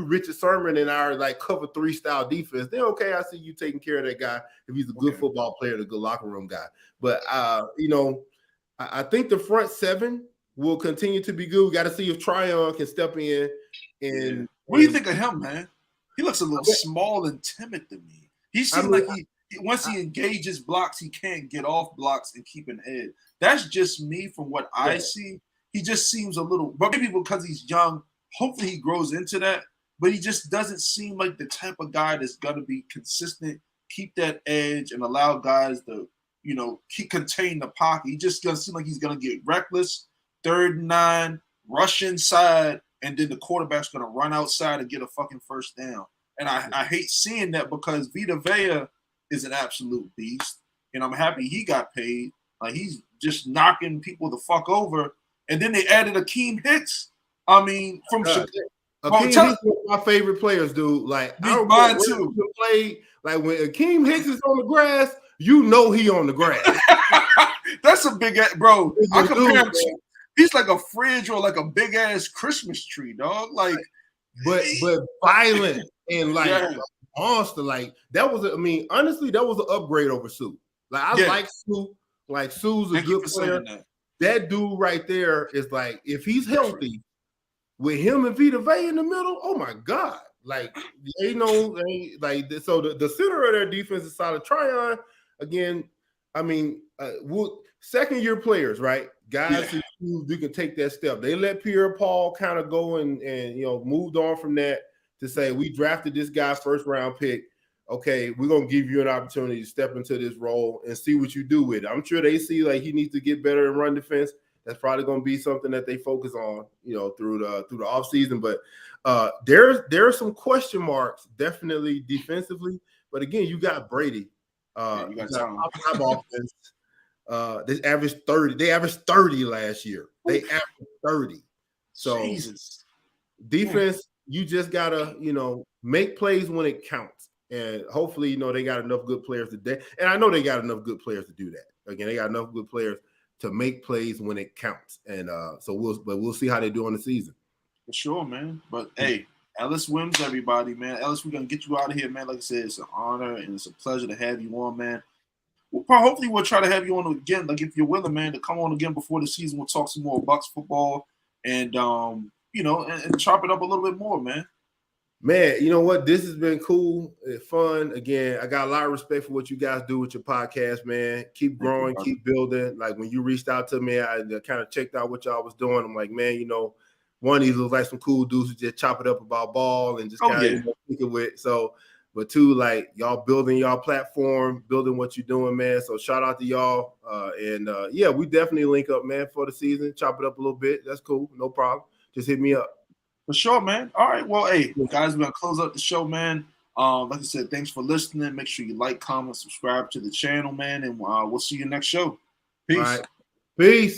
Richard Sherman in our cover 3 style defense, then okay, I see you taking care of that guy if he's a good football player, a good locker room guy. But I think the front 7 will continue to be good. We got to see if Tryon can step in. And what do you think of him, man? He looks a little small and timid to me. He seems like once he engages blocks, he can't get off blocks and keep an edge. That's just me from what I see. He just seems a little, but maybe because he's young, hopefully he grows into that. But he just doesn't seem like the type of guy that's gonna be consistent, keep that edge, and allow guys to, contain the pocket. He just doesn't seem like he's gonna get reckless, 3rd and 9, rush inside, and then the quarterback's gonna run outside and get a fucking first down. And I hate seeing that because Vita Vea is an absolute beast. And I'm happy he got paid. He's just knocking people the fuck over. And then they added Akeem Hicks. From Akeem Hicks is one of my favorite players, dude. I don't mine too. Play, when Akeem Hicks is on the grass, he on the grass. That's a big ass, bro. I compare him to, he's like a fridge or like a big ass Christmas tree, dog. But violent and monster. That was honestly, that was an upgrade over Sue. Like Sue. Sue's a good player. That dude right there is if he's healthy with him and Vita Vea in the middle, oh my God. So the center of their defense is solid. Tryon, again, second year players, right? Guys who can take that step. They let Pierre Paul kind of go and moved on from that to say, we drafted this guy 1st round pick. Okay, we're gonna give you an opportunity to step into this role and see what you do with it. I'm sure they see he needs to get better in run defense. That's probably gonna be something that they focus on, through the offseason. But there are some question marks definitely defensively. But again, you got Brady. You got time. Top offense. They averaged 30. They averaged 30 last year. They averaged 30. So Jesus. Defense, you just gotta, make plays when it counts. And hopefully, they got enough good players today. And I know they got enough good players to do that. Again, they got enough good players to make plays when it counts. And so we'll see how they do on the season. For sure, man. But hey, Ellis Wyms, everybody, man. Ellis, we're gonna get you out of here, man. Like I said, it's an honor and it's a pleasure to have you on, man. Hopefully we'll try to have you on again, like if you're willing, man, to come on again before the season. We'll talk some more Bucs football and and chop it up a little bit more, man. Man, you know what? This has been cool and fun. Again, I got a lot of respect for what you guys do with your podcast, man. Keep growing, keep building. Like when you reached out to me, I kind of checked out what y'all was doing. I'm like, man, one of these looks like some cool dudes who just chop it up about ball and just kind of think of it. So, but two, like y'all building y'all platform, building what you're doing, man. So shout out to y'all. We definitely link up, man, for the season. Chop it up a little bit. That's cool. No problem. Just hit me up. For sure, man. All right. Well, hey, guys, we're going to close up the show, man. Like I said, thanks for listening. Make sure you like, comment, subscribe to the channel, man. And we'll see you next show. Peace. All right. Peace.